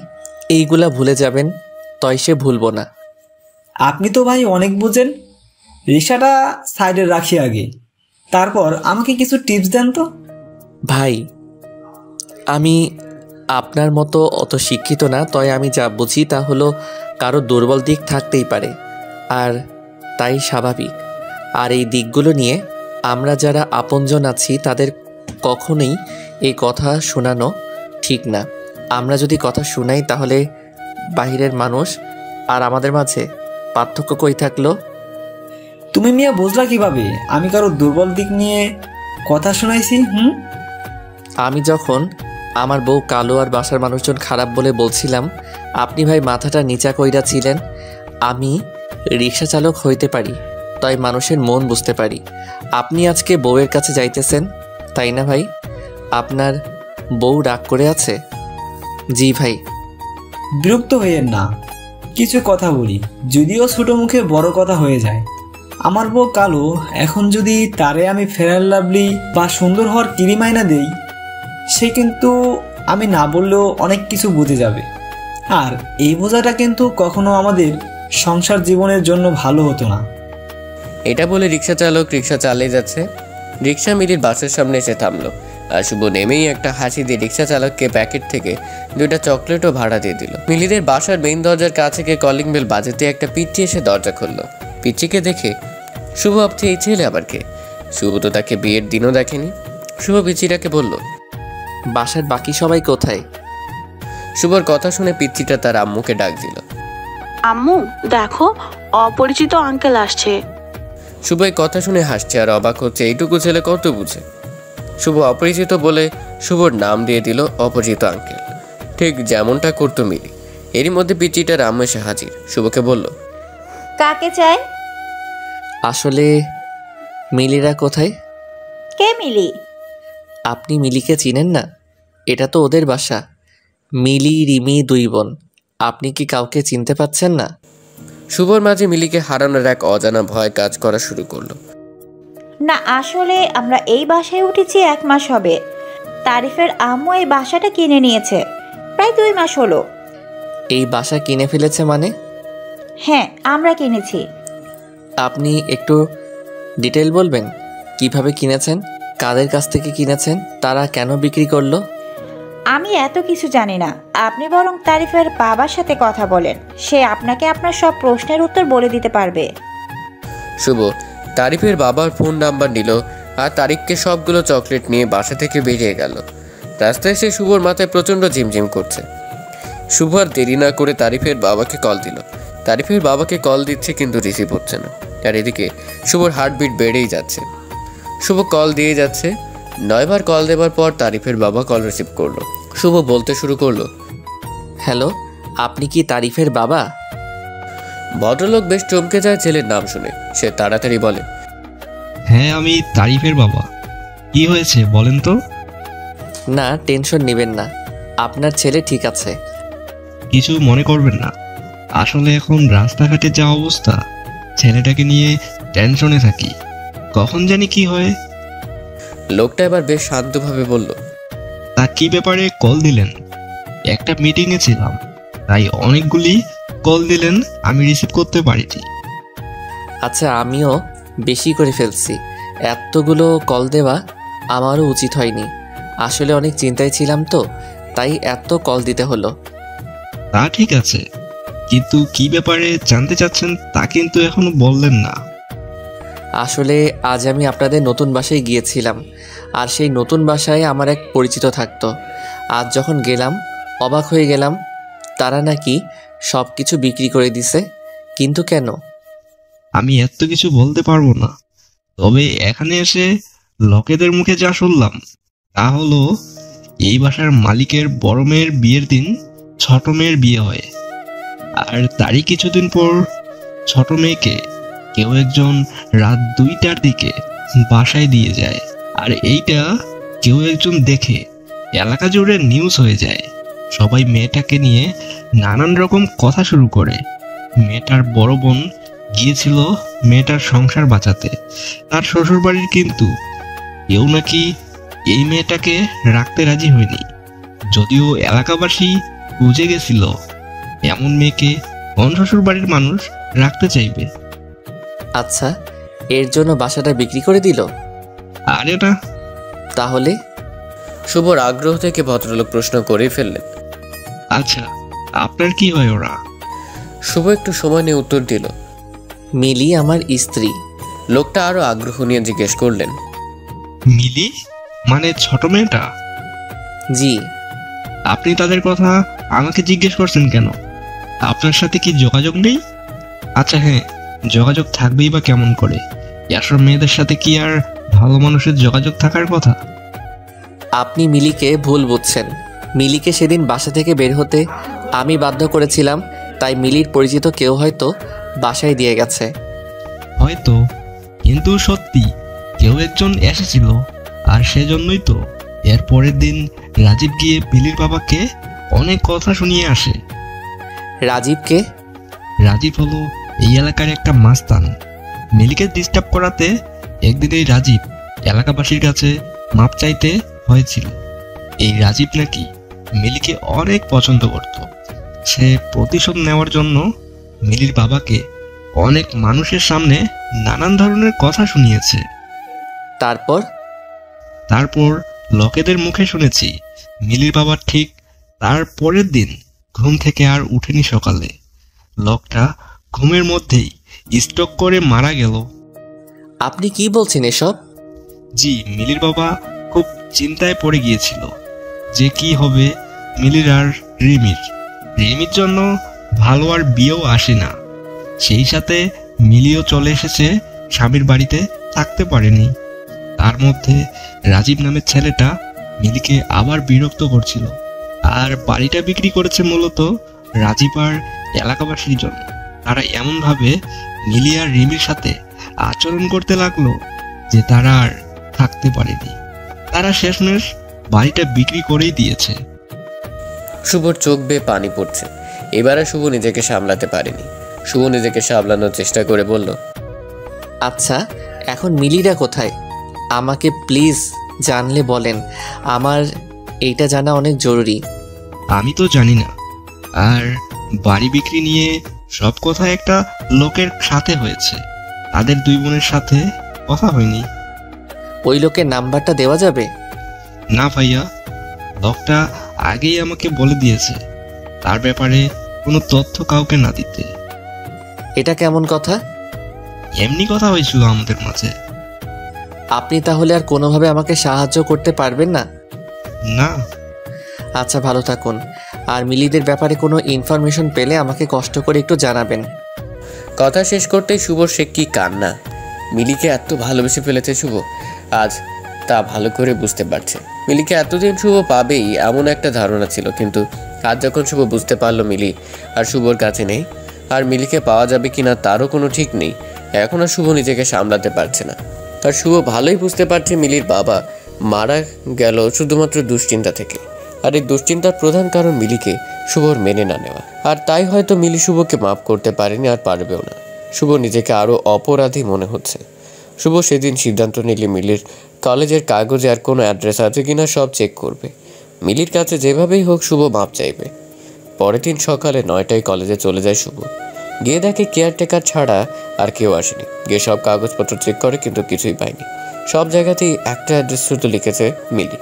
এইগুলা ভুলে যাবেন, তাই সে ভুলবো না। আপনি তো ভাই অনেক বুঝেন। রিক্সাটা সাইডে রাখি আগে, তারপর আমাকে কিছু টিপস দেন তো। ভাই, আমি আপনার মতো অত শিক্ষিত না, তাই আমি যা বুঝি তা হলো কারো দুর্বল দিক থাকতেই পারে, আর তাই স্বাভাবিক। আর এই দিকগুলো নিয়ে আমরা যারা আপনজন আছি তাদের কখনোই এই কথা শোনানো ঠিক না। আমরা যদি কথা শোনাই তাহলে বাহিরের মানুষ আর আমাদের মাঝে পার্থক্য কই থাকলো? তুমি মিয়া বুঝলা কিভাবে আমি কারো দুর্বল দিক নিয়ে কথা শোনাইছি? আমি যখন আমার বউ কালো আর বাসার মানুষজন খারাপ বলে বলছিলাম, আপনি ভাই মাথাটা নিচা কইরা ছিলেন। আমি রিক্সা চালক হইতে পারি, তাই মানুষের মন বুঝতে পারি। আপনি আজকে বউয়ের কাছে যাইতেছেন, তাই না ভাই? আপনার বউ রাগ করে আছে? জি ভাই। বিরক্ত হইয়েন না, কিছু কথা বলি, যদিও ছোট মুখে বড় কথা হয়ে যায়। আমার বউ কালো, এখন যদি তারে আমি ফেয়ার লাভলি বা সুন্দর হওয়ার ক্রিম আইনা দেই, সে কিন্তু আমি না বললেও অনেক কিছু বুঝে যাবে। আর এই বোঝাটা কিন্তু কখনো আমাদের সংসার জীবনের জন্য ভালো হতো না। এটা বলে রিক্সা চালক রিক্সা চালিয়ে যাচ্ছে। রিক্সা মিলির বাসের সামনে এসে থামলো। আর শুভ নেমেই একটা হাসি দিয়ে রিক্সা চালককে প্যাকেট থেকে 2টা চকলেটও ভাড়া দিয়ে দিল। মিলিদের বাসার মেইন দরজার কাছে গিয়ে কলিং বেল বাজাতে একটা পিচ্চি এসে দরজা খুললো। পিচ্চিকে দেখে শুভ ভাবছে এই ছেলে আবার কে? শুভ তো তাকে বিয়ের দিনও দেখেনি। শুভ পিচ্চিটাকে বলল, বাসার বাকি সবাই কোথায়? শুভর কথা শুনে পিচ্চিটা তার আম্মুকে ডাক দিল। আম্মু দেখো, অপরিচিত আঙ্কেল আসছে। শুভ এই কথা শুনে হাসছে আর অবাক হচ্ছে, এইটুকু ছেলে কত বুঝে। শুভ অপরিচিত বলে শুভর নাম দিয়ে দিল অপরিচিত আঙ্কেল, ঠিক যেমনটা করতো মিলি। এরই মধ্যে পিচ্চিটার আম্মু এসে হাজির। শুভকে বলল, কাকে চাই? আসলে মিলিরা কোথায়? কে মিলি? আপনি মিলিকে চিনেন না? এটা তো ওদের বাসা। মিলি রিমি 2 বোন। আপনি কি কাউকে চিনতে পাচ্ছেন না? শুভর মাঝে মিলিকে হারানোর এক অজানা ভয় কাজ করা শুরু করলো। না, আসলে আমরা এই বাসায় উঠেছি 1 মাস হবে। তারিফের আম্মু এই বাসাটা কিনে নিয়েছে, প্রায় 2 মাস হলো। এই বাসা কিনে ফেলেছে মানে? হ্যাঁ, আমরা কিনেছি। আপনি একটু ডিটেল বলবেন, কিভাবে কিনেছেন, কাদের কাছ থেকে কিনেছেন, তারা কেন বিক্রি করলো? আমি এত কিছু জানি না, আপনি বরং তারিফের বাবার সাথে কথা বলেন, সে আপনাকে আপনার সব প্রশ্নের উত্তর বলে দিতে পারবে। শুভ তারিফের বাবার ফোন নাম্বার নিল আর তারিফকে সবগুলো চকলেট নিয়ে বাসা থেকে বেরিয়ে গেল। রাস্তায় এসে শুভর মাথায় প্রচণ্ড ঝিমঝিম করছে। শুভ আর দেরি না করে তারিফের বাবাকে কল দিল। তারিফের বাবাকে কল দিচ্ছে কিন্তু রিসিভ হচ্ছে না। আর এদিকে শুভর হার্টবিট বেড়েই যাচ্ছে। শুভ কল দিয়ে যাচ্ছে। 9 বার কল দেওয়ার পর তারিফের বাবা কল রিসিভ করলো। শুভ বলতে শুরু করলো, হ্যালো, আপনি কি তারিফের বাবা? ভদ্রলোক বেশ চমকে যায় ছেলের নাম শুনে। সে তাড়াতাড়ি বলে, হ্যাঁ আমি তারিফের বাবা। কি হয়েছে বলেন তো? না, টেনশন নেবেন না, আপনার ছেলে ঠিক আছে। কিছু মনে করবেন না, আসলে এখন রাস্তাঘাটে যা অবস্থা, ছেলেটাকে নিয়ে টেনশনে থাকি, কখন জানি কি হয়। লোকটা এবার বেশ শান্তভাবে বলল, তা কি ব্যাপারে কল দিলেন? একটা মিটিংয়ে ছিলাম, তাই অনেকগুলি কল দিলেন, আমি রিসিভ করতে পারিনি। আচ্ছা, আমিও বেশি করে ফেলছি। এতগুলো কল দেওয়া আমারও উচিত হয়নি। আসলে অনেক চিন্তায় ছিলাম তো, তাই এত কল দিতে হলো। তা ঠিক আছে, কিন্তু কি ব্যাপারে জানতে চাচ্ছেন তা কিন্তু এখনো বললেন না। আসলে আজ আমি আপনাদের নতুন বাসায় গিয়েছিলাম, আর সেই নতুন বাসায় আমার এক পরিচিত থাকতো। আজ যখন গেলাম অবাক হয়ে গেলাম, তারা নাকি সব কিছু বিক্রি করে দিছে। কিন্তু কেন? আমি এত কিছু বলতে পারবো না, তবে এখানে এসে লোকেদের মুখে যা শুনলাম তা হলো এই বাসার মালিকের বড় মেয়ের বিয়ের দিন ছোট মেয়ের বিয়ে হয়, আর তারই কিছুদিন পর ছোট মেয়েকে কেউ একজন রাত 2টার দিকে বাসায় দিয়ে যায়। আর এইটা কেউ একজন দেখে এলাকা জুড়ে নিউজ হয়ে যায়। সবাই মেয়েটাকে নিয়ে নানান রকম কথা শুরু করে। মেয়েটার বড় বোন গিয়েছিল মেয়েটার সংসার বাঁচাতে তার শ্বশুর বাড়ির, কিন্তু কেউ নাকি এই মেয়েটাকে রাখতে রাজি হয়নি। যদিও এলাকাবাসী বুঝে গেছিল এমন মেয়েকে কোন শ্বশুর বাড়ির মানুষ রাখতে চাইবে। আচ্ছা, এর জন্য বাসাটা বিক্রি করে দিল? আরে না। তাহলে? শুভর আগ্রহ থেকে ভদ্রলোক প্রশ্ন করে ফেললেন, আচ্ছা, আপনার কি হয় ওরা? শুভ একটু সময় নিয়ে উত্তর দিল, মিলি আমার স্ত্রী। লোকটা আরো আগ্রহ নিয়ে জিজ্ঞেস করলেন, মিলি মানে ছোট মেয়েটা? জি। আপনি তাদের কথা আমাকে জিজ্ঞেস করছেন কেন? আপনার সাথে কি যোগাযোগ নেই? আচ্ছা হ্যাঁ, যোগাযোগ থাকবেই বা কেমন করে? এসব মেয়েদের সাথে কি আর ভালো মানুষের যোগাযোগ থাকার কথা? আপনি মিলিকে ভুল বুঝছেন। মিলিকে সেদিন বাসা থেকে বের হতে আমি বাধ্য করেছিলাম, তাই মিলির পরিচিত কেউ হয়তো বাসায় দিয়ে গেছে। হয়তো, কিন্তু সত্যি কেউ একজন এসেছিল, আর সেজন্যই তো এর পরের দিন রাজীব গিয়ে মিলির বাবাকে অনেক কথা শুনিয়ে আসে। রাজীবকে? রাজীব হলো এই এলাকার একটা মাস্তান। মিলিকে ডিস্টার্ব করাতে একদিন এই রাজীব এলাকাবাসীর কাছে মাপ চাইতে হয়েছিল। এই রাজীব নাকি মিলিকে অনেক পছন্দ করত। সে প্রতিশোধ নেওয়ার জন্য মিলির বাবাকে অনেক মানুষের সামনে নানান ধরনের কথা শুনিয়েছে। তারপর লোকেদের মুখে শুনেছি মিলির বাবা ঠিক তার পরের দিন ঘুম থেকে আর উঠেনি সকালে। লোকটা ঘুমের মধ্যেই স্ট্রোক করে মারা গেল। আপনি কি বলছেন এসব? জি, মিলির বাবা খুব চিন্তায় পড়ে গিয়েছিল যে কি হবে মিলির আর রিমির জন্য ভালো আর বিয়েও আসে না। সেই সাথে মিলিও চলে এসেছে স্বামীর বাড়িতে, থাকতে পারেনি। তার মধ্যে রাজীব নামের ছেলেটা মিলিকে আবার বিরক্ত করছিল, আর বাড়িটা বিক্রি করেছে মূলত রাজীব আর এলাকাবাসীর জন্য। তারা এমনভাবে মিলি আর রিমির সাথে আচরণ করতে লাগলো যে তারা আর থাকতে পারেনি। তারা শেষমেশ বাড়িটা বিক্রি করেই দিয়েছে। শুভর চোখ বেয়ে পানি পড়ছে। এবারে শুভ নিজেকে সামলাতে পারেনি। শুভ নিজেকে সামলানোর চেষ্টা করে বলল, আচ্ছা, এখন মিলিরা কোথায়? আমাকে প্লিজ জানলে বলেন, আমার এইটা জানা অনেক জরুরি। আমি তো জানি না, আর বাড়ি বিক্রি নিয়ে সব কথা একটা লোকের সাথে হয়েছে, তাদের দুই বোনের সাথে কথা হয়নি। ওই লোকের নাম্বারটা দেওয়া যাবে? না ভাইয়া, লোকটা আগেই আমাকে বলে দিয়েছে তার ব্যাপারে কোনো তথ্য কাউকে না দিতে। এটা কেমন কথা? এমনি কথা হয়েছিল আমাদের মাঝে। আপনি তাহলে আর কোনোভাবে আমাকে সাহায্য করতে পারবেন না? না। আচ্ছা, ভালো থাকুন। আর মিলিদের ব্যাপারে কোনো ইনফরমেশন পেলে আমাকে কষ্ট করে একটু জানাবেন। কথা শেষ করতেই শুভর সে কি কান্না। মিলিকে এত ভালোবেসে ফেলেছে শুভ, আজ তা ভালো করে বুঝতে পারছে। মিলিকে এতদিন শুভ পাবেই এমন একটা ধারণা ছিল, কিন্তু আজ যখন শুভ বুঝতে পারলো মিলি আর শুভর কাছে নেই, আর মিলিকে পাওয়া যাবে কিনা তারও কোনো ঠিক নেই, এখন আর শুভ নিজেকে সামলাতে পারছে না। আর শুভ ভালোই বুঝতে পারছে মিলির বাবা মারা গেল শুধুমাত্র দুশ্চিন্তা থেকে, আর এই দুশ্চিন্তার প্রধান কারণ মিলিকে শুভর মেনে না নেওয়া। আর তাই হয়তো মিলি শুভকে মাফ করতে পারেনি, আর পারবেও না। শুভ নিজেকে আরও অপরাধী মনে হচ্ছে। শুভ সেদিন সিদ্ধান্ত নিলে মিলির কলেজের কাগজে আর কোনো অ্যাড্রেস আছে কিনা সব চেক করবে। মিলির কাছে যেভাবেই হোক শুভ মাপ চাইবে। পরের দিন সকালে 9টায় কলেজে চলে যায় শুভ। গিয়ে দেখে কেয়ারটেকার ছাড়া আর কেউ আসেনি। গিয়ে সব কাগজপত্র চেক করে কিন্তু কিছুই পায়নি। সব জায়গাতেই একটা অ্যাড্রেস শুধু লিখেছে মিলি।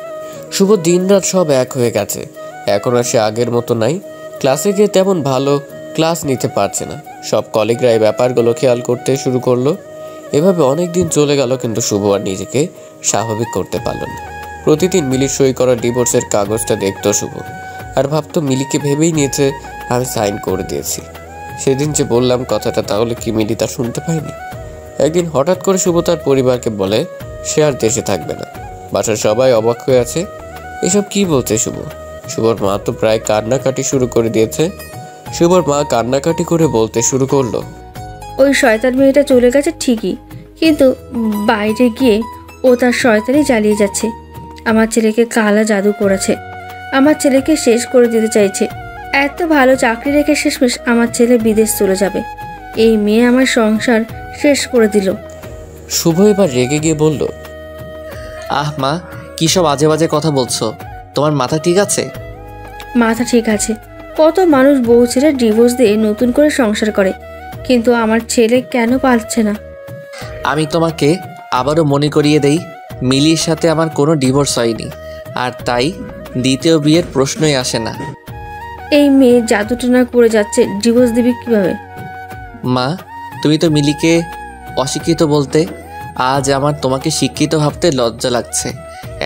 শুভ দিনরাত সব এক হয়ে গেছে। এখন আর সে আগের মতো নাই। ক্লাসে গিয়ে তেমন ভালো ক্লাস নিতে পারছে না। সব কলিগরা এই ব্যাপারগুলো খেয়াল করতে শুরু করলো। এভাবে অনেক দিন চলে গেল কিন্তু শুভ আর নিজেকে স্বাভাবিক করতে পারল না। প্রতিদিন মিলির সই করা ডিভোর্সের কাগজটা দেখতো শুভ আর ভাবতো মিলিকে ভেবেই নিয়েছে আমি সাইন করে দিয়েছি। সেদিন যে বললাম কথাটা, তাহলে কি মিলি তা শুনতে পায়নি? একদিন হঠাৎ করে শুভ তার পরিবারকে বলে সে আর দেশে থাকবে না। বাসার সবাই অবাক হয়ে আছে, এসব কি বলছে শুভ? শুভর মা তো প্রায় কান্নাকাটি শুরু করে দিয়েছে। শুভর মা কান্নাকাটি করে বলতে শুরু করলো, ওই শয়তান মেয়েটা চলে গেছে ঠিকই, কিন্তু বাইরে গিয়ে ও তার শয়তানি চালিয়ে যাচ্ছে। আমার ছেলেকে কালা জাদু করেছে, আমার ছেলেকে শেষ করে দিতে চাইছে। এত ভালো চাকরি রেখে শেষমেশ আমার ছেলে বিদেশ চলে যাবে। এই মেয়ে আমার সংসার শেষ করে দিল। শুভ এবার রেগে গিয়ে বলল, আহ মা, কী সব আজে বাজে কথা বলছো? তোমার মাথা ঠিক আছে? মাথা ঠিক আছে। কত মানুষ বউ ছেড়ে ডিভোর্স দিয়ে নতুন করে সংসার করে, কিন্তু আমার ছেলে কেন পারছে না? আমি তোমাকে আবারও মনে করিয়ে দেই, মিলির সাথে আমার কোনো ডিভোর্স হয়নি, আর তাই দ্বিতীয় বিয়ের প্রশ্নই আসে না। এই মেয়ে জাদুটনা করে যাচ্ছে, ডিভোর্স দিবি কিভাবে? মা, তুমি তো মিলিকে অশিক্ষিত বলতে, আজ আমার তোমাকে শিক্ষিত ভাবতে লজ্জা লাগছে।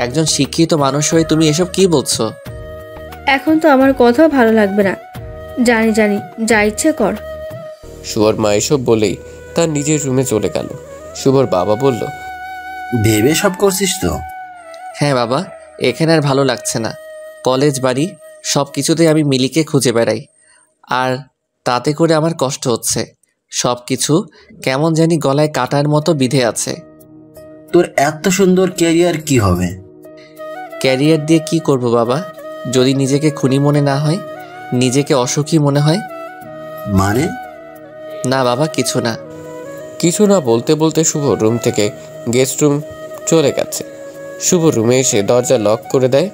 একজন শিক্ষিত মানুষ হয়ে তুমি এসব কি বলছো? এখন তো আমার কথাও ভালো লাগবে না। জানি জানি, যা ইচ্ছে কর। শুভর মা এসব বলেই তার নিজের রুমে চলে গেল। শুভর বাবা বলল, ভেবে সব করছিস তো? হ্যাঁ বাবা, এখানে আর ভালো লাগছে না। কলেজ বাড়ি সব কিছুতেই আমি মিলিকে খুঁজে বেড়াই, আর তাতে করে আমার কষ্ট হচ্ছে। সব কিছু কেমন জানি গলায় কাটার মতো বিধে আছে। তোর এত সুন্দর ক্যারিয়ার কি হবে? ক্যারিয়ার দিয়ে কি করব বাবা, যদি নিজেকে খুনি মনে না হয়, নিজেকে অসুখী মনে হয়? মানে? না বাবা, কিছু না। কিছু না বলতে বলতে শুভ রুম থেকে গেস্ট রুম চলে গেছে। শুভ রুমে এসে দরজা লক করে দেয়।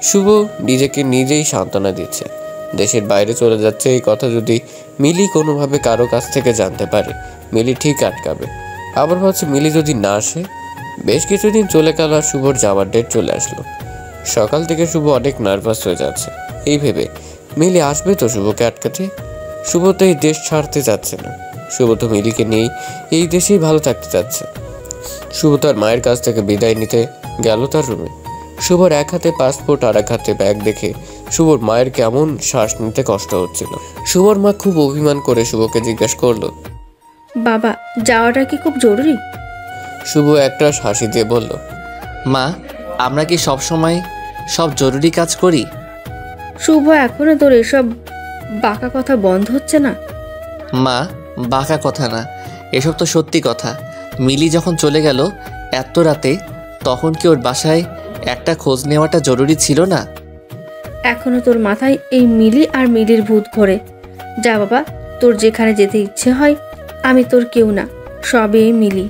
শুভ নিজেকে নিজেই সান্ত্বনা দিচ্ছে। দেশের বাইরে চলে যাচ্ছে এই কথা যদি মিলি কোনোভাবে কারো কাছ থেকে জানতে পারে, মিলি ঠিক আটকাবে। আবার ভাবছে মিলি যদি না আসে। বেশ কিছুদিন চলে গেল আর শুভর যাওয়ার ডেট চলে আসলো। সকাল থেকে শুভ অনেক নার্ভাস হয়ে যাচ্ছে, এই ভেবে মিলি আসবে তো শুভকে আটকাতে। শুভ তো এই দেশ ছাড়তে যাচ্ছে না। শুভ তো মিলিকে নিয়েই এই দেশেই ভালো থাকতে চাচ্ছে। শুভ তার মায়ের কাছ থেকে বিদায় নিতে গেল তার রুমে। শুভর এক হাতে পাসপোর্ট আর এক হাতে ব্যাগ দেখে শুভর মায়ের কেমন শ্বাস নিতে কষ্ট হচ্ছিল। শুভর মা খুব অভিমান করে শুভকে জিজ্ঞেস করলো, বাবা, যাওয়াটা কি খুব জরুরি? শুভ একটা হাসি দিয়ে বলল, মা, আমরা কি সব সময় সব জরুরি কাজ করি? শুভ, এখনো তোর এসব বাঁকা কথা বন্ধ হচ্ছে না? মা, বাঁকা কথা না, এসব তো সত্যি কথা। মিলি যখন চলে গেল এত রাতে, তখন কি ওর বাসায় একটা খোঁজ নেওয়াটা জরুরি ছিল না? এখনো তোর মাথায় এই মিলি আর মিলির ভূত ঘোরে। যা বাবা, তোর যেখানে যেতে ইচ্ছে হয়। আমি তোর কেউ না, সবে মিলি।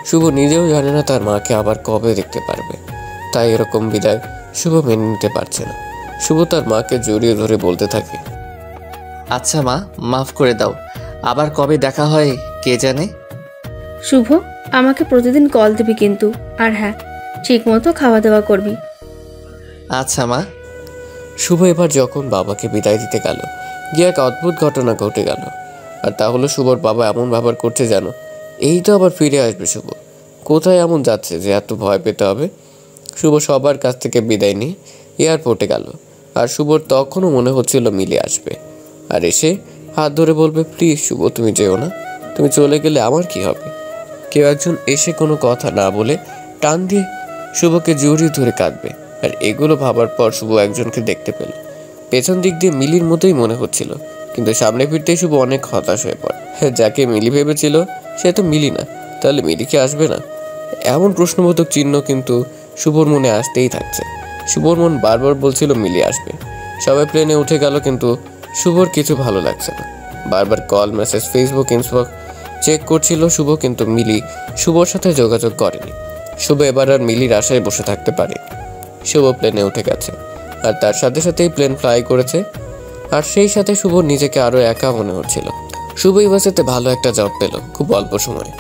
শুভ নিজেও জানে না তার মাকে আবার কবে দেখতে পারবে, তাই এরকম বিদায় শুভ মেনে নিতে পারছে না। শুভ তার মাকে জড়িয়ে ধরে বলতে থাকে, আচ্ছা মা, মাফ করে দাও। আবার কবে দেখা হয় কে জানে। শুভ, আমাকে প্রতিদিন কল দিবি কিন্তু, আর হ্যাঁ, ঠিক মতো খাওয়া দাওয়া করবি। আচ্ছা মা। শুভ এবার যখন বাবাকে বিদায় দিতে গেল, গিয়ে এক অদ্ভুত ঘটনা ঘটে গেল। আর তা হলো শুভর বাবা এমন ব্যবহার করছে যেন এই তো আবার ফিরে আসবে শুভ। কোথায় এমন যাচ্ছে যে এত ভয় পেতে হবে? শুভ সবার কাছ থেকে বিদায় নিয়ে এয়ারপোর্টে গেল। আর শুভর তখনও মনে হচ্ছিল মিলে আসবে আর এসে হাত ধরে বলবে, প্লিজ শুভ, তুমি যেও না, তুমি চলে গেলে আমার কি হবে? কেউ একজন এসে কোনো কথা না বলে টান দিয়ে শুভকে জড়িয়ে ধরে কাঁদবে। আর এগুলো ভাবার পর শুভ একজনকে দেখতে পেল। পেছন দিক দিয়ে মিলির মতোই মনে হচ্ছিল, কিন্তু সামনে ফিরতেই শুভ অনেক হতাশ হয়ে পড়ে। যাকে মিলি ভেবেছিল সে তো মিলি না, তাহলে মিলি কি আসবে না? এমন প্রশ্নবোধক চিহ্ন কিন্তু শুভর মনে আসতেই থাকছে। শুভর মন বারবার বলছিল মিলি আসবে। সবাই প্লেনে উঠে গেল, কিন্তু শুভর কিছু ভালো লাগছে না। বারবার call, message, Facebook, inbox check করছিল শুভ, কিন্তু মিলি শুভর সাথে যোগাযোগ করেনি। শুভ এবার আর মিলির আশায় বসে থাকতে পারে। শুভ প্লেনে উঠে গেছে, আর তার সাথে সাথেই প্লেন ফ্লাই করেছে। আর সেই সাথে শুভ নিজেকে আরও একা মনে হচ্ছিল। শুভ ইউএসএতে ভালো একটা জব পেল খুব অল্প সময়ে।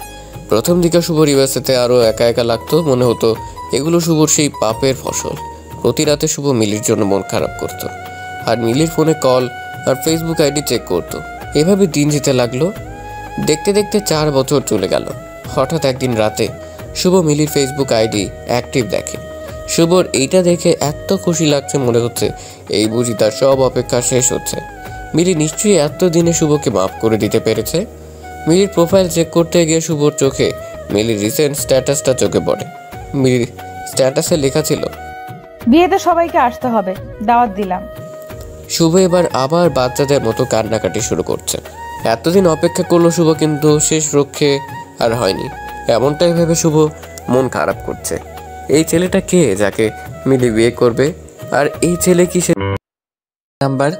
প্রথম দিকে শুভর ইউএসএতে আরও একা একা লাগতো, মনে হতো এগুলো শুভর সেই পাপের ফসল। প্রতি রাতে শুভ মিলির জন্য মন খারাপ করতো, আর মিলির ফোনে কল আর ফেসবুক আইডি চেক করতো। এভাবে দিন যেতে লাগলো। দেখতে দেখতে 4 বছর চলে গেল। হঠাৎ একদিন রাতে শুভ মিলির ফেসবুক আইডি অ্যাক্টিভ দেখে। শুভর এইটা দেখে এত খুশি লাগছে, মনে হচ্ছে এই বুঝি তার সব অপেক্ষা শেষ হচ্ছে। মিলি নিশ্চয়ই এতদিনে শুভকে মাফ করে দিতে পেরেছে। মিলির প্রোফাইল চেক করতে গিয়ে শুভর চোখে মিলির রিসেন্ট স্ট্যাটাসটা চোখে পড়ে। মিলির স্ট্যাটাসে লেখা ছিল, বিয়েতে সবাইকে আসতে হবে, দাওয়াত দিলাম। শুভ এবার আবার বাচ্চাদের মতো কান্নাকাটি শুরু করছে। এতদিন অপেক্ষা করলো শুভ, কিন্তু শেষ রক্ষে আর হয়নি। এমনটাই ভেবে শুভ মন খারাপ করছে। এই ছেলেটা কে যাকে মিলি বিয়ে করবে? আর এই ছেলে কি সে নাম্বার?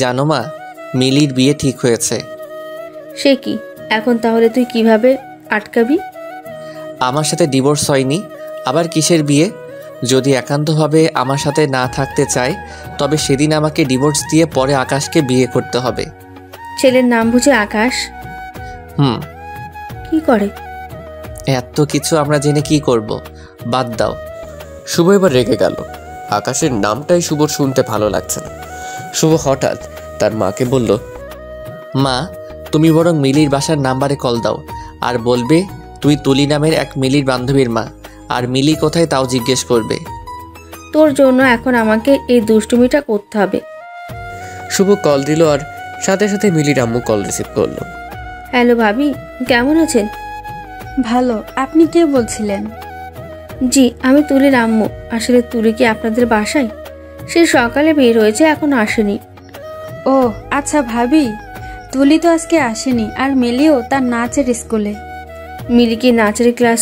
জানো মা, মিলির বিয়ে ঠিক হয়েছে। সে কি? এখন তাহলে তুই কিভাবে আটকাবি? আমার সাথে ডিভোর্স হয়নি, আবার কিসের বিয়ে? যদি একান্তভাবে আমার সাথে না থাকতে চায়, তবে সেদিন আমাকে ডিভোর্স দিয়ে পরে আকাশকে বিয়ে করতে হবে। ছেলের নাম বুঝে আকাশ? কি করে? এত কিছু আমরা জেনে কি করব? বাদ দাও। শুভ এবার রেগে গেল। আকাশের নামটাই শুভর শুনতে ভালো লাগছে না। শুভ হঠাৎ তার মাকে বলল, মা, তুমি বরং মিলির বাসার নাম্বারে কল দাও আর বলবে তুই তুলি নামের এক মিলির বান্ধবীর মা, আর মিলি কোথায় তাও জিজ্ঞেস করবে। তোর জন্য এখন আমাকে এই দুষ্টুমিটা করতে হবে। শুভ কল দিল, আর সাথে সাথে মিলির আম্মু কল রিসিভ করলো। হ্যালো ভাবি, কেমন আছেন? ভালো। আপনি কে বলছিলেন? জি, আমি তুলির আম্মু। আসলে তুলি কি আপনাদের বাসায়? সে সকালে বের হয়েছে, এখন আসেনি। ও আচ্ছা ভাবি, তুলি তো আজকে আসেনি, আর মিলিও তার নাচের স্কুলে। মিলি কি নাচের ক্লাস